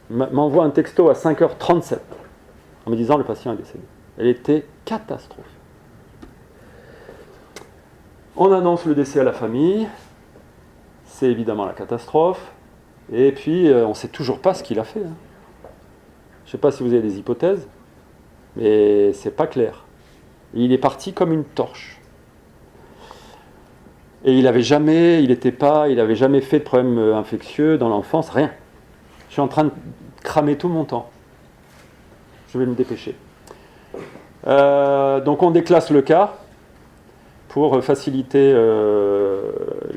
m'envoie un texto à 5h37 en me disant le patient est décédé. Elle était catastrophe. On annonce le décès à la famille, c'est évidemment la catastrophe, et puis on ne sait toujours pas ce qu'il a fait. Hein. Je ne sais pas si vous avez des hypothèses, mais c'est pas clair. Il est parti comme une torche. Et il n'avait jamais fait de problème infectieux dans l'enfance, rien. Je suis en train de cramer tout mon temps. Je vais me dépêcher. Donc on déclasse le cas pour faciliter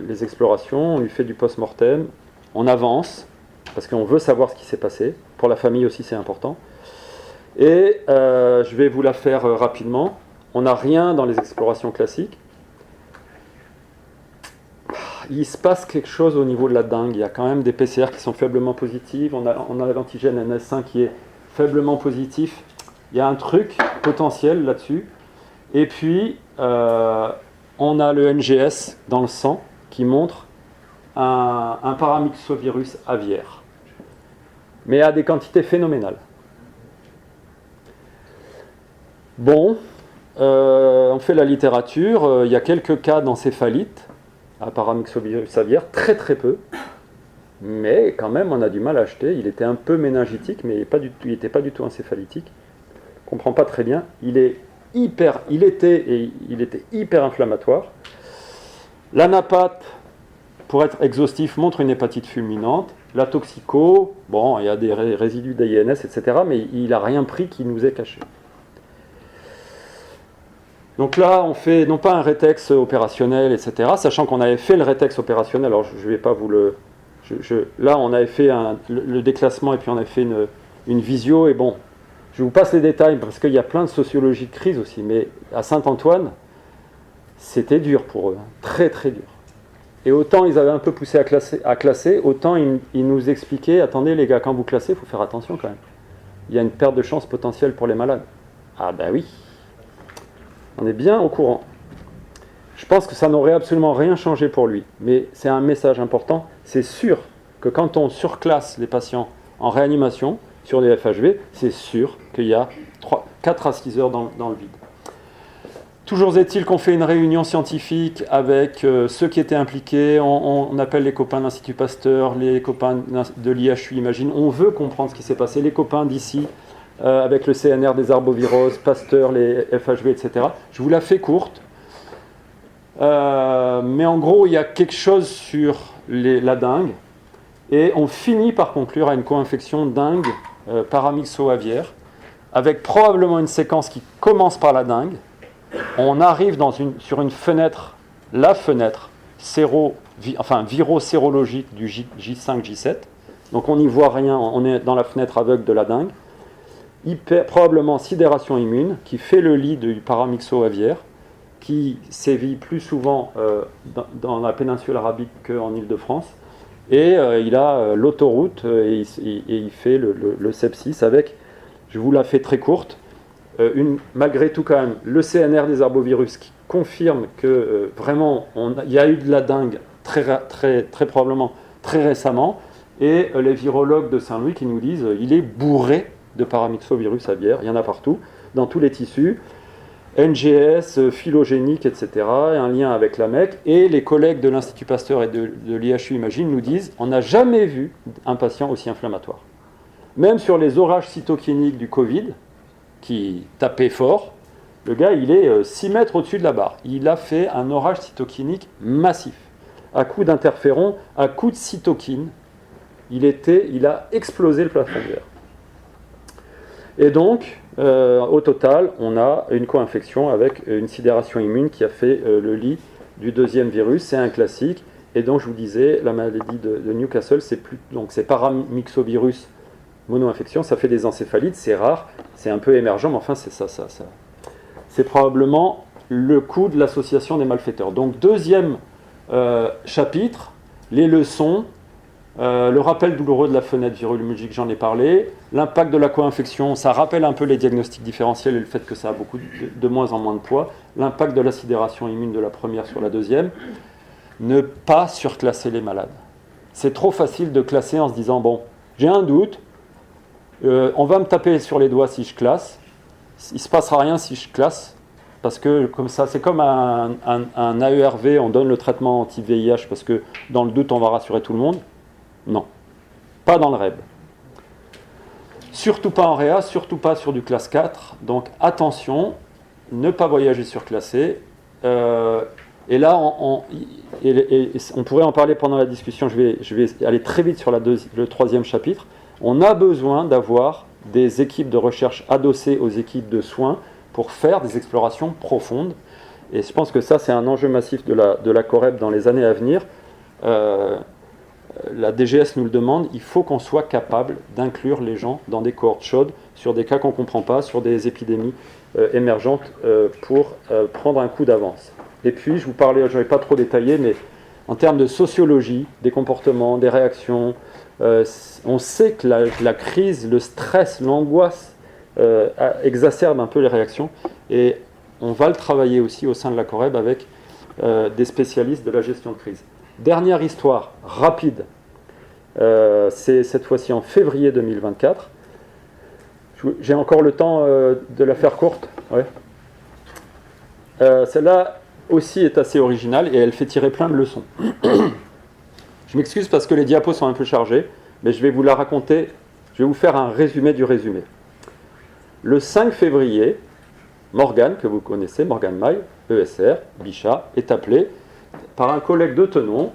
les explorations. On lui fait du post-mortem. On avance, parce qu'on veut savoir ce qui s'est passé. Pour la famille aussi, c'est important. Et je vais vous la faire rapidement. On n'a rien dans les explorations classiques. Il se passe quelque chose au niveau de la dengue. Il y a quand même des PCR qui sont faiblement positives. On a l'antigène NS1 qui est faiblement positif. Il y a un truc potentiel là-dessus. Et puis, on a le NGS dans le sang qui montre un paramyxovirus aviaire, mais à des quantités phénoménales. Bon, on fait la littérature. Il y a quelques cas d'encéphalite à paramyxovirus aviaire, très très peu, mais quand même on a du mal à acheter. Il était un peu méningitique, mais il n'était pas du tout encéphalitique. On ne comprend pas très bien. Il était hyper inflammatoire. L'anapathe, pour être exhaustif, montre une hépatite fulminante. La toxico, bon, il y a des résidus d'AINS, etc., mais il n'a rien pris qui nous est caché. Donc là, on fait non pas un rétex opérationnel, etc., sachant qu'on avait fait le rétex opérationnel, alors je ne vais pas vous le... là, on avait fait le déclassement et puis on avait fait une visio, et bon, je vous passe les détails parce qu'il y a plein de sociologie de crise aussi, mais à Saint-Antoine, c'était dur pour eux, très très dur. Et autant ils avaient un peu poussé à classer, autant ils nous expliquaient, attendez les gars, quand vous classez, il faut faire attention quand même. Il y a une perte de chance potentielle pour les malades. Ah ben oui, on est bien au courant. Je pense que ça n'aurait absolument rien changé pour lui, mais c'est un message important. C'est sûr que quand on surclasse les patients en réanimation sur des FHV, c'est sûr qu'il y a 4 à 6 heures dans le vide. Toujours est-il qu'on fait une réunion scientifique avec ceux qui étaient impliqués, on appelle les copains de l'Institut Pasteur, les copains de l'IHU, imagine, on veut comprendre ce qui s'est passé, les copains d'ici, avec le CNR des arboviroses, Pasteur, les FHV, etc. Je vous la fais courte, mais en gros, il y a quelque chose sur la dengue, et on finit par conclure à une co-infection dengue paramyxo-aviaire, avec probablement une séquence qui commence par la dengue. On arrive sur une fenêtre, la fenêtre viro-sérologique du J5, J7. Donc on n'y voit rien, on est dans la fenêtre aveugle de la dengue. Probablement sidération immune, qui fait le lit du paramyxo-aviaire, qui sévit plus souvent dans la péninsule arabique qu'en Île-de-France. Et il a l'autoroute et il fait le sepsis avec, je vous la fais très courte, malgré tout quand même, le CNR des arbovirus qui confirme que vraiment il y a eu de la dengue très probablement très récemment, et les virologues de Saint-Louis qui nous disent il est bourré de paramyxovirus aviaire, il y en a partout, dans tous les tissus, NGS, phylogénique, etc., et un lien avec la MEC, et les collègues de l'Institut Pasteur et de l'IHU Imagine nous disent on n'a jamais vu un patient aussi inflammatoire. Même sur les orages cytokiniques du Covid, qui tapait fort, le gars il est 6 mètres au-dessus de la barre. Il a fait un orage cytokinique massif. À coup d'interféron, à coup de cytokine, il a explosé le plafond de verre. Et donc, au total, on a une co-infection avec une sidération immune qui a fait le lit du deuxième virus. C'est un classique. Et donc, je vous disais, la maladie de Newcastle, c'est paramyxovirus mono-infection, ça fait des encéphalites, c'est rare, c'est un peu émergent, mais enfin c'est ça. C'est probablement le coup de l'association des malfaiteurs. Donc deuxième chapitre, les leçons, le rappel douloureux de la fenêtre virologique, j'en ai parlé, l'impact de la co-infection, ça rappelle un peu les diagnostics différentiels et le fait que ça a beaucoup de moins en moins de poids, l'impact de la sidération immune de la première sur la deuxième, ne pas surclasser les malades. C'est trop facile de classer en se disant, bon, j'ai un doute, on va me taper sur les doigts si je classe, il ne se passera rien si je classe, parce que comme ça, c'est comme un AERV, on donne le traitement anti-VIH parce que dans le doute on va rassurer tout le monde. Non, pas dans le REB. Surtout pas en réa, surtout pas sur du classe 4, donc attention, ne pas voyager surclassé. Et là, on pourrait en parler pendant la discussion, je vais aller très vite sur le troisième chapitre. On a besoin d'avoir des équipes de recherche adossées aux équipes de soins pour faire des explorations profondes. Et je pense que ça, c'est un enjeu massif de la COREB dans les années à venir. La DGS nous le demande, il faut qu'on soit capable d'inclure les gens dans des cohortes chaudes, sur des cas qu'on ne comprend pas, sur des épidémies émergentes, pour prendre un coup d'avance. Et puis, je vous parlais, je ne vais pas trop détailler, mais en termes de sociologie, des comportements, des réactions, on sait que la crise, le stress, l'angoisse exacerbe un peu les réactions, et on va le travailler aussi au sein de la COREB avec des spécialistes de la gestion de crise. Dernière histoire rapide, c'est cette fois-ci en février 2024. J'ai encore le temps de la faire courte. Ouais. Celle-là aussi est assez originale et elle fait tirer plein de leçons. Je m'excuse parce que les diapos sont un peu chargés, mais je vais vous la raconter, je vais vous faire un résumé du résumé. Le 5 février, Morgane, que vous connaissez, Morgane Maille, ESR, Bichat, est appelé par un collègue de Tenon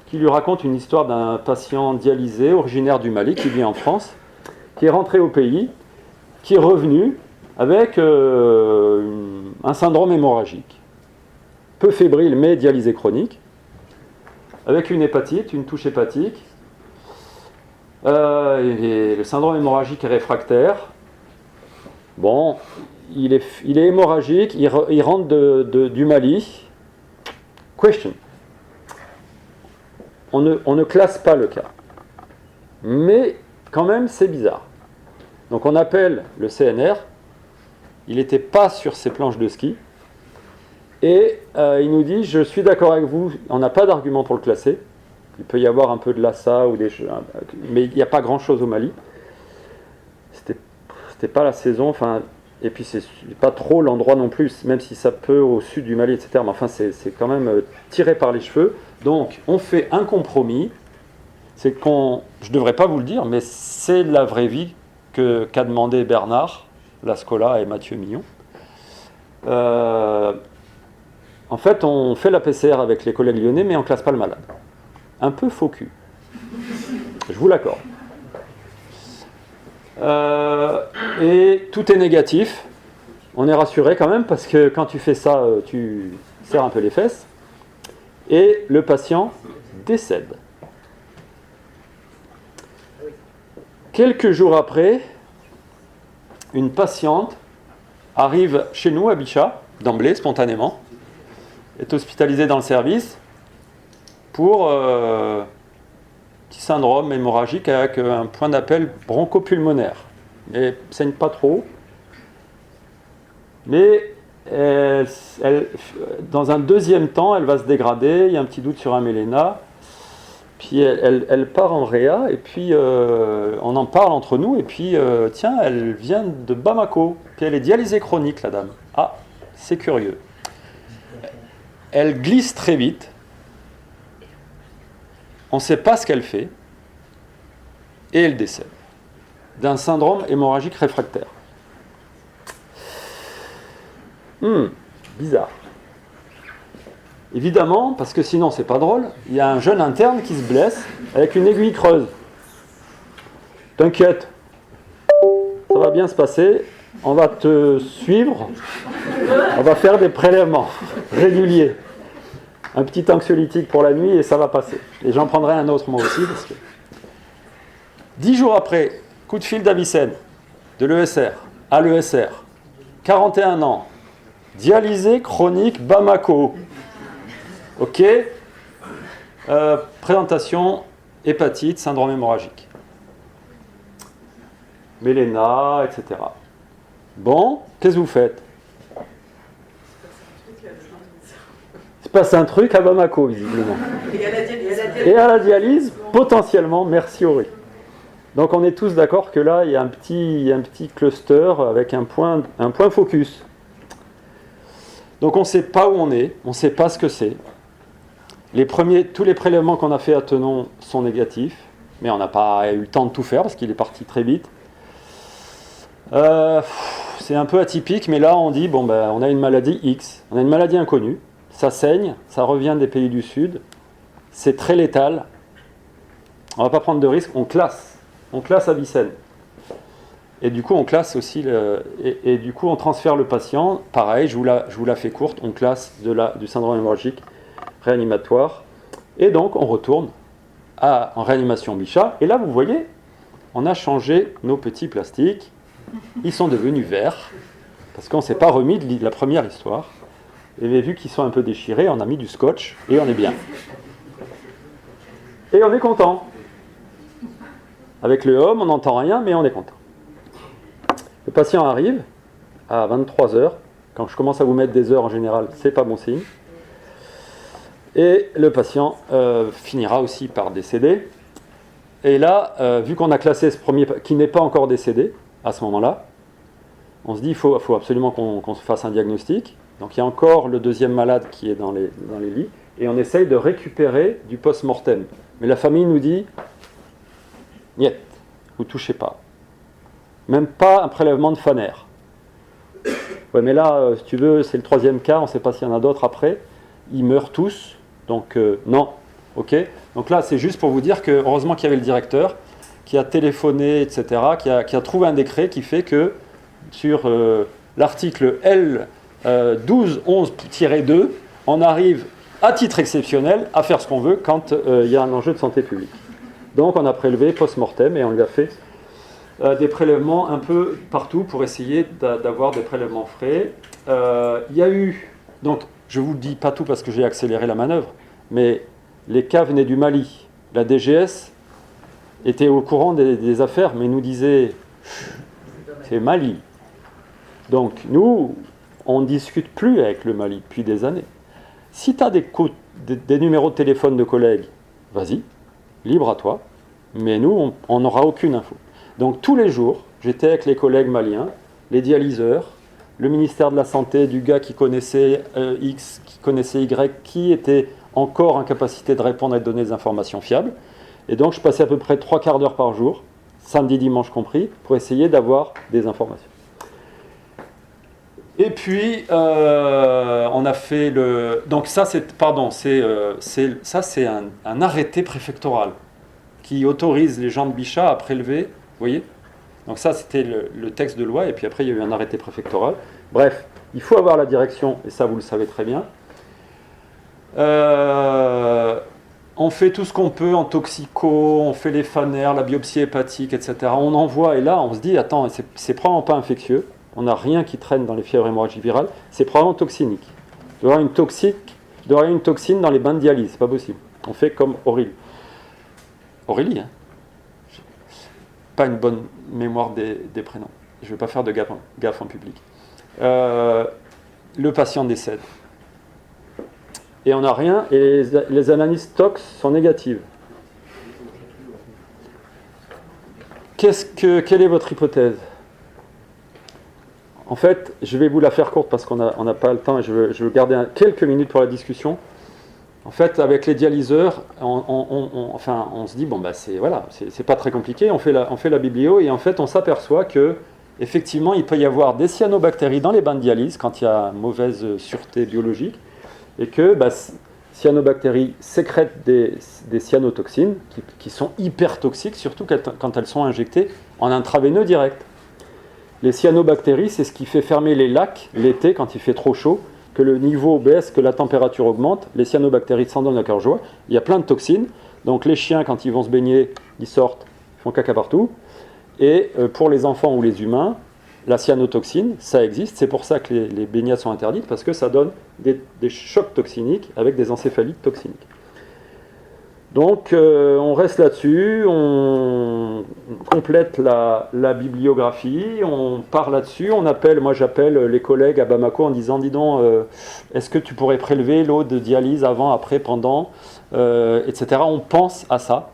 qui lui raconte une histoire d'un patient dialysé originaire du Mali qui vit en France, qui est rentré au pays, qui est revenu avec un syndrome hémorragique, peu fébrile mais dialysé chronique, avec une hépatite, une touche hépatique. Et le syndrome hémorragique est réfractaire. Bon, il est hémorragique, il rentre du Mali. Question. On ne classe pas le cas. Mais quand même, c'est bizarre. Donc on appelle le CNR. Il n'était pas sur ses planches de ski. Et il nous dit, je suis d'accord avec vous, on n'a pas d'argument pour le classer. Il peut y avoir un peu de Lhasa, ou des choses, mais il n'y a pas grand-chose au Mali. C'était pas la saison, enfin, et puis c'est pas trop l'endroit non plus, même si ça peut au sud du Mali, etc. Mais enfin, c'est quand même tiré par les cheveux. Donc, on fait un compromis. C'est je ne devrais pas vous le dire, mais c'est la vraie vie qu'a demandé Bernard Lascola et Mathieu Millon. En fait, on fait la PCR avec les collègues lyonnais, mais on ne classe pas le malade. Un peu faux cul. Je vous l'accorde. Et tout est négatif. On est rassuré quand même, parce que quand tu fais ça, tu serres un peu les fesses. Et le patient décède. Quelques jours après, une patiente arrive chez nous à Bichat, d'emblée, spontanément, est hospitalisée dans le service pour petit syndrome hémorragique avec un point d'appel bronchopulmonaire. Et saigne pas trop, mais dans un deuxième temps, elle va se dégrader, il y a un petit doute sur un méléna, puis elle part en réa, et puis on en parle entre nous, et puis tiens, elle vient de Bamako, puis elle est dialysée chronique, la dame. Ah, c'est curieux. Elle glisse très vite, on ne sait pas ce qu'elle fait, et elle décède d'un syndrome hémorragique réfractaire. Bizarre. Évidemment, parce que sinon c'est pas drôle, il y a un jeune interne qui se blesse avec une aiguille creuse. T'inquiète, ça va bien se passer, on va te suivre, on va faire des prélèvements réguliers. Un petit anxiolytique pour la nuit et ça va passer. Et j'en prendrai un autre moi aussi. Parce que 10 jours après, coup de fil d'Avicenne, de l'ESR, à l'ESR, 41 ans, dialysé chronique Bamako. Ok. Présentation, hépatite, syndrome hémorragique. Méléna, etc. Bon, qu'est-ce que vous faites? Il se passe un truc à Bamako, visiblement. Et à la dialyse, potentiellement, merci Aurélie. Donc on est tous d'accord que là, il y a un petit cluster avec un point focus. Donc on ne sait pas où on est, on ne sait pas ce que c'est. Tous les prélèvements qu'on a fait à Tenon sont négatifs, mais on n'a pas eu le temps de tout faire parce qu'il est parti très vite. C'est un peu atypique, mais là on dit, on a une maladie X, on a une maladie inconnue, ça saigne, ça revient des pays du Sud, c'est très létal, on ne va pas prendre de risques, on classe Avicenne. Et du coup, on classe aussi, et du coup, on transfère le patient. Pareil, je vous la fais courte, on classe du syndrome hémorragique réanimatoire. Et donc, on retourne en réanimation Bichat. Et là, vous voyez, on a changé nos petits plastiques. Ils sont devenus verts, parce qu'on ne s'est pas remis de la première histoire. Et vu qu'ils sont un peu déchirés, on a mis du scotch, et on est bien. Et on est content. Avec le homme, on n'entend rien, mais on est content. Le patient arrive à 23h. Quand je commence à vous mettre des heures en général, c'est pas bon signe. Et le patient finira aussi par décéder. Et là, vu qu'on a classé ce premier qui n'est pas encore décédé à ce moment-là, on se dit il faut absolument qu'on se fasse un diagnostic. Donc il y a encore le deuxième malade qui est dans les lits. Et on essaye de récupérer du post-mortem. Mais la famille nous dit niet, vous touchez pas. Même pas un prélèvement de Faner. Ouais, mais là, si tu veux, c'est le troisième cas, on ne sait pas s'il y en a d'autres après. Ils meurent tous, donc non. ok. Donc là, c'est juste pour vous dire que heureusement qu'il y avait le directeur qui a téléphoné, etc., qui a trouvé un décret qui fait que sur l'article L 1211-2, on arrive à titre exceptionnel à faire ce qu'on veut quand il y a un enjeu de santé publique. Donc on a prélevé post-mortem et on lui a fait des prélèvements un peu partout pour essayer d'avoir des prélèvements frais. Il y a eu, donc je ne vous dis pas tout parce que j'ai accéléré la manœuvre, mais les cas venaient du Mali. La DGS était au courant des affaires, mais nous disait c'est Mali. Donc nous, on ne discute plus avec le Mali depuis des années. Si tu as des numéros de téléphone de collègues, vas-y, libre à toi, mais nous, on n'aura aucune info. Donc tous les jours, j'étais avec les collègues maliens, les dialyseurs, le ministère de la Santé, du gars qui connaissait X, qui connaissait Y, qui était encore en capacité de répondre et de donner des informations fiables. Et donc je passais à peu près 3/4 d'heure par jour, samedi, dimanche compris, pour essayer d'avoir des informations. Et puis, on a fait le... Donc ça, c'est un arrêté préfectoral qui autorise les gens de Bichat à prélever, vous voyez. Donc ça, c'était le texte de loi, et puis après, il y a eu un arrêté préfectoral. Bref, il faut avoir la direction, et ça, vous le savez très bien. On fait tout ce qu'on peut en toxico, on fait les fanères, la biopsie hépatique, etc. On envoie, et là, on se dit, attends, c'est probablement pas infectieux. On n'a rien qui traîne dans les fièvres hémorragiques virales, c'est probablement toxinique. Il doit y avoir une toxine dans les bains de dialyse, c'est pas possible. On fait comme Aurélie. Aurélie, hein. Pas une bonne mémoire des prénoms. Je ne vais pas faire de gaffe en public. Le patient décède. Et on n'a rien, et les analyses tox sont négatives. Quelle est votre hypothèse ? En fait, je vais vous la faire courte parce qu'on n'a pas le temps et je veux garder quelques minutes pour la discussion. En fait, avec les dialyseurs, on se dit, bon, bah, c'est pas très compliqué, on fait la biblio et en fait, on s'aperçoit que effectivement, il peut y avoir des cyanobactéries dans les bains de dialyse quand il y a mauvaise sûreté biologique et que cyanobactéries sécrètent des cyanotoxines qui sont hyper toxiques, surtout quand elles sont injectées en intraveineux direct. Les cyanobactéries, c'est ce qui fait fermer les lacs l'été quand il fait trop chaud, que le niveau baisse, que la température augmente. Les cyanobactéries s'en donnent à cœur joie. Il y a plein de toxines. Donc les chiens, quand ils vont se baigner, ils sortent, ils font caca partout. Et pour les enfants ou les humains, la cyanotoxine, ça existe. C'est pour ça que les baignades sont interdites, parce que ça donne des chocs toxiniques avec des encéphalites toxiniques. Donc on reste là-dessus, on complète la bibliographie, on part là-dessus, moi j'appelle les collègues à Bamako en disant, dis donc, est-ce que tu pourrais prélever l'eau de dialyse avant, après, pendant, etc. On pense à ça.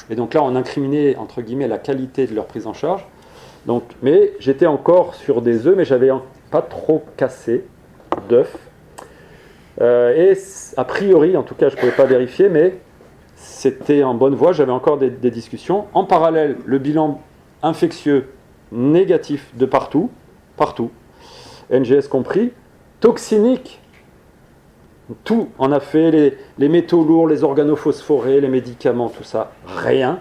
Et donc là on incriminait, entre guillemets, la qualité de leur prise en charge. Donc, mais j'étais encore sur des œufs, mais j'avais pas trop cassé d'œufs. Et a priori, en tout cas je ne pouvais pas vérifier, mais c'était en bonne voie, j'avais encore des discussions. En parallèle, le bilan infectieux négatif de partout, NGS compris, toxinique, tout. On a fait les métaux lourds, les organophosphorés, les médicaments, tout ça, rien.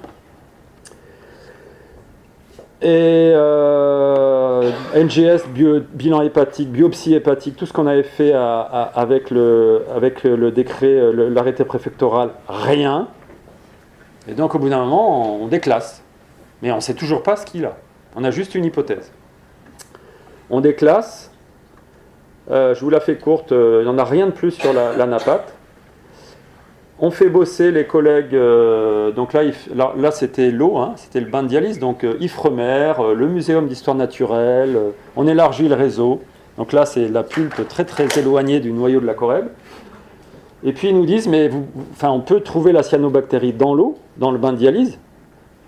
Et NGS, bilan hépatique, biopsie hépatique, tout ce qu'on avait fait avec le décret, l'arrêté préfectoral, rien. Et donc au bout d'un moment, on déclasse. Mais on ne sait toujours pas ce qu'il a. On a juste une hypothèse. On déclasse. Je vous la fais courte, il n'y en a rien de plus sur la napate. On fait bosser les collègues, donc là c'était l'eau, hein, c'était le bain de dialyse, donc Ifremer, le Muséum d'histoire naturelle, on élargit le réseau, donc là c'est la pulpe très très éloignée du noyau de la Corrèbe. Et puis ils nous disent, mais on peut trouver la cyanobactérie dans l'eau, dans le bain de dialyse,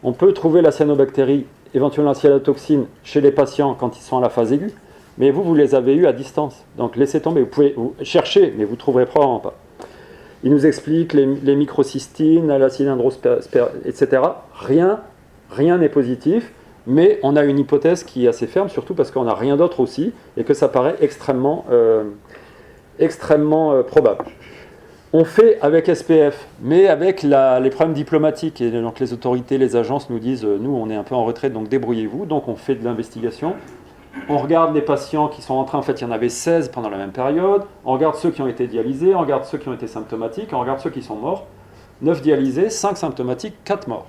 on peut trouver la cyanobactérie, éventuellement la cyanotoxine, chez les patients quand ils sont à la phase aiguë, mais vous les avez eus à distance, donc laissez tomber, vous pouvez chercher, mais vous ne trouverez probablement pas. Il nous explique les microcystines, la etc. Rien n'est positif, mais on a une hypothèse qui est assez ferme, surtout parce qu'on n'a rien d'autre aussi, et que ça paraît extrêmement probable. On fait avec SPF, mais avec les problèmes diplomatiques. Et donc les autorités, les agences nous disent, nous on est un peu en retrait, donc débrouillez-vous. Donc on fait de l'investigation. On regarde les patients qui sont en train, en fait il y en avait 16 pendant la même période. On regarde ceux qui ont été dialysés, on regarde ceux qui ont été symptomatiques, on regarde ceux qui sont morts. 9 dialysés, 5 symptomatiques, 4 morts.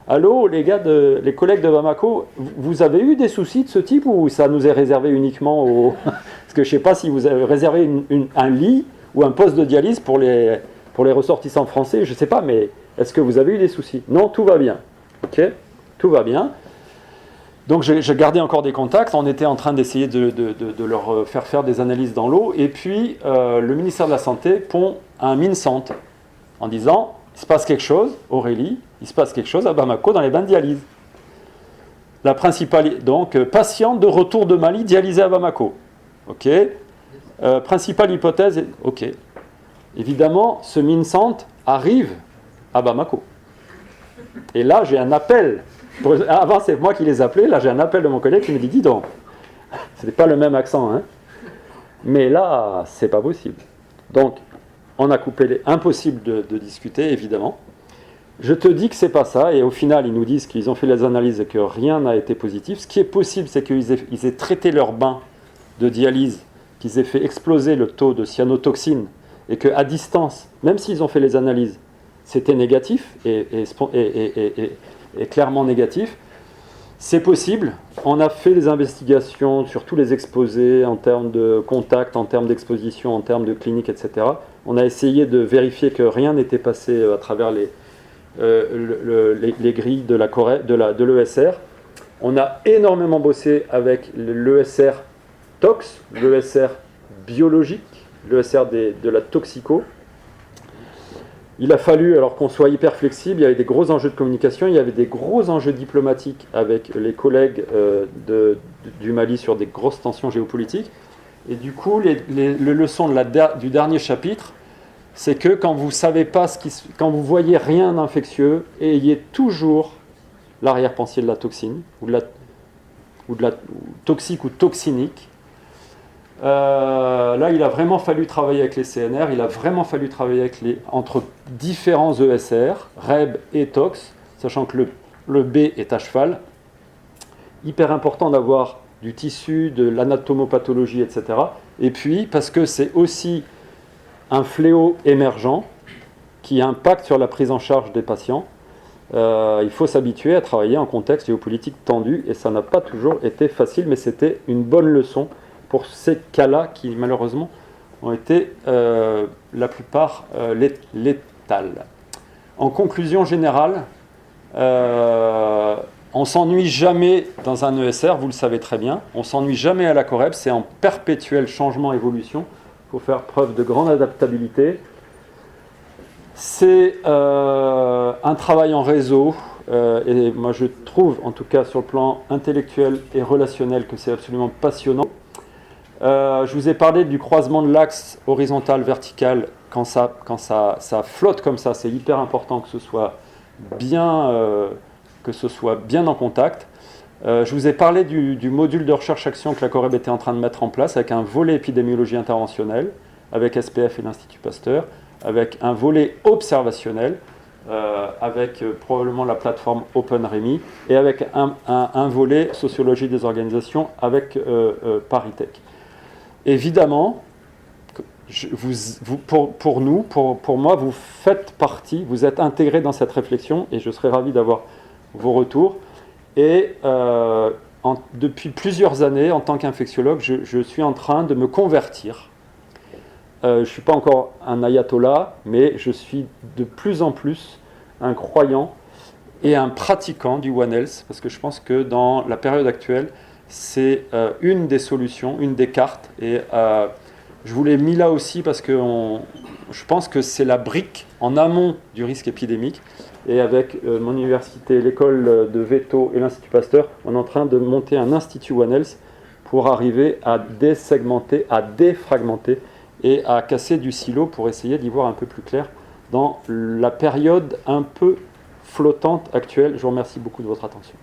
Allô les gars, les collègues de Bamako, vous avez eu des soucis de ce type ou ça nous est réservé uniquement aux... Parce que je ne sais pas si vous avez réservé un lit ou un poste de dialyse pour les ressortissants français, je ne sais pas, mais est-ce que vous avez eu des soucis? Non, tout va bien. Ok, tout va bien. Donc j'ai gardé encore des contacts, on était en train d'essayer de leur faire des analyses dans l'eau, et puis le ministère de la Santé pond un MinSant en disant, il se passe quelque chose, Aurélie, il se passe quelque chose à Bamako dans les bains de dialyse. La principale, donc, patiente de retour de Mali dialysée à Bamako. Ok. Principale hypothèse, ok. Évidemment, ce MinSant arrive à Bamako. Et là, j'ai un appel. Avant, c'est moi qui les appelais. Là, j'ai un appel de mon collègue qui me dit, dis donc, ce n'est pas le même accent, hein. Mais là, c'est pas possible. Donc, on a coupé impossible de discuter, évidemment. Je te dis que c'est pas ça, et au final, ils nous disent qu'ils ont fait les analyses et que rien n'a été positif. Ce qui est possible, c'est qu'ils aient traité leur bain de dialyse, qu'ils aient fait exploser le taux de cyanotoxine, et qu'à distance, même s'ils ont fait les analyses, c'était négatif, et clairement négatif. C'est possible. On a fait les investigations sur tous les exposés en termes de contact, en termes d'exposition, en termes de clinique, etc. On a essayé de vérifier que rien n'était passé à travers les grilles de l'ESR. On a énormément bossé avec l'ESR tox, l'ESR biologique, l'ESR de la toxico. Il a fallu alors qu'on soit hyper flexible, il y avait des gros enjeux de communication, il y avait des gros enjeux diplomatiques avec les collègues du Mali sur des grosses tensions géopolitiques. Et du coup, les leçons du dernier chapitre, c'est que quand vous savez pas quand vous voyez rien d'infectieux, ayez toujours l'arrière-pensée de la toxine, ou de la toxique ou toxinique. Là, il a vraiment fallu travailler avec les CNR, il a vraiment fallu travailler entre différents ESR, REB et TOX, sachant que le B est à cheval. Hyper important d'avoir du tissu, de l'anatomopathologie, etc. Et puis, parce que c'est aussi un fléau émergent qui impacte sur la prise en charge des patients, il faut s'habituer à travailler en contexte géopolitique tendu, et ça n'a pas toujours été facile, mais c'était une bonne leçon pour ces cas-là qui, malheureusement, ont été la plupart létales. En conclusion générale, on ne s'ennuie jamais dans un ESR, vous le savez très bien. On ne s'ennuie jamais à la Coreb, c'est en perpétuel changement, évolution. Il faut faire preuve de grande adaptabilité. C'est un travail en réseau. Et moi, je trouve, en tout cas sur le plan intellectuel et relationnel, que c'est absolument passionnant. Je vous ai parlé du croisement de l'axe horizontal-vertical. Quand ça flotte comme ça, c'est hyper important que ce soit bien en contact. Je vous ai parlé du module de recherche-action que la Coreb était en train de mettre en place avec un volet épidémiologie interventionnelle, avec SPF et l'Institut Pasteur, avec un volet observationnel, avec probablement la plateforme OpenRemi, et avec un volet sociologie des organisations avec ParisTech. Évidemment, pour moi, vous faites partie, vous êtes intégrés dans cette réflexion, et je serais ravi d'avoir vos retours. Et depuis plusieurs années, en tant qu'infectiologue, je suis en train de me convertir. Je ne suis pas encore un ayatollah, mais je suis de plus en plus un croyant et un pratiquant du One Health, parce que je pense que dans la période actuelle, c'est une des solutions, une des cartes. Et je vous l'ai mis là aussi parce que je pense que c'est la brique en amont du risque épidémique. Et avec mon université, l'école de Veto et l'Institut Pasteur, on est en train de monter un institut One Health pour arriver à désegmenter, à défragmenter et à casser du silo pour essayer d'y voir un peu plus clair dans la période un peu flottante actuelle. Je vous remercie beaucoup de votre attention.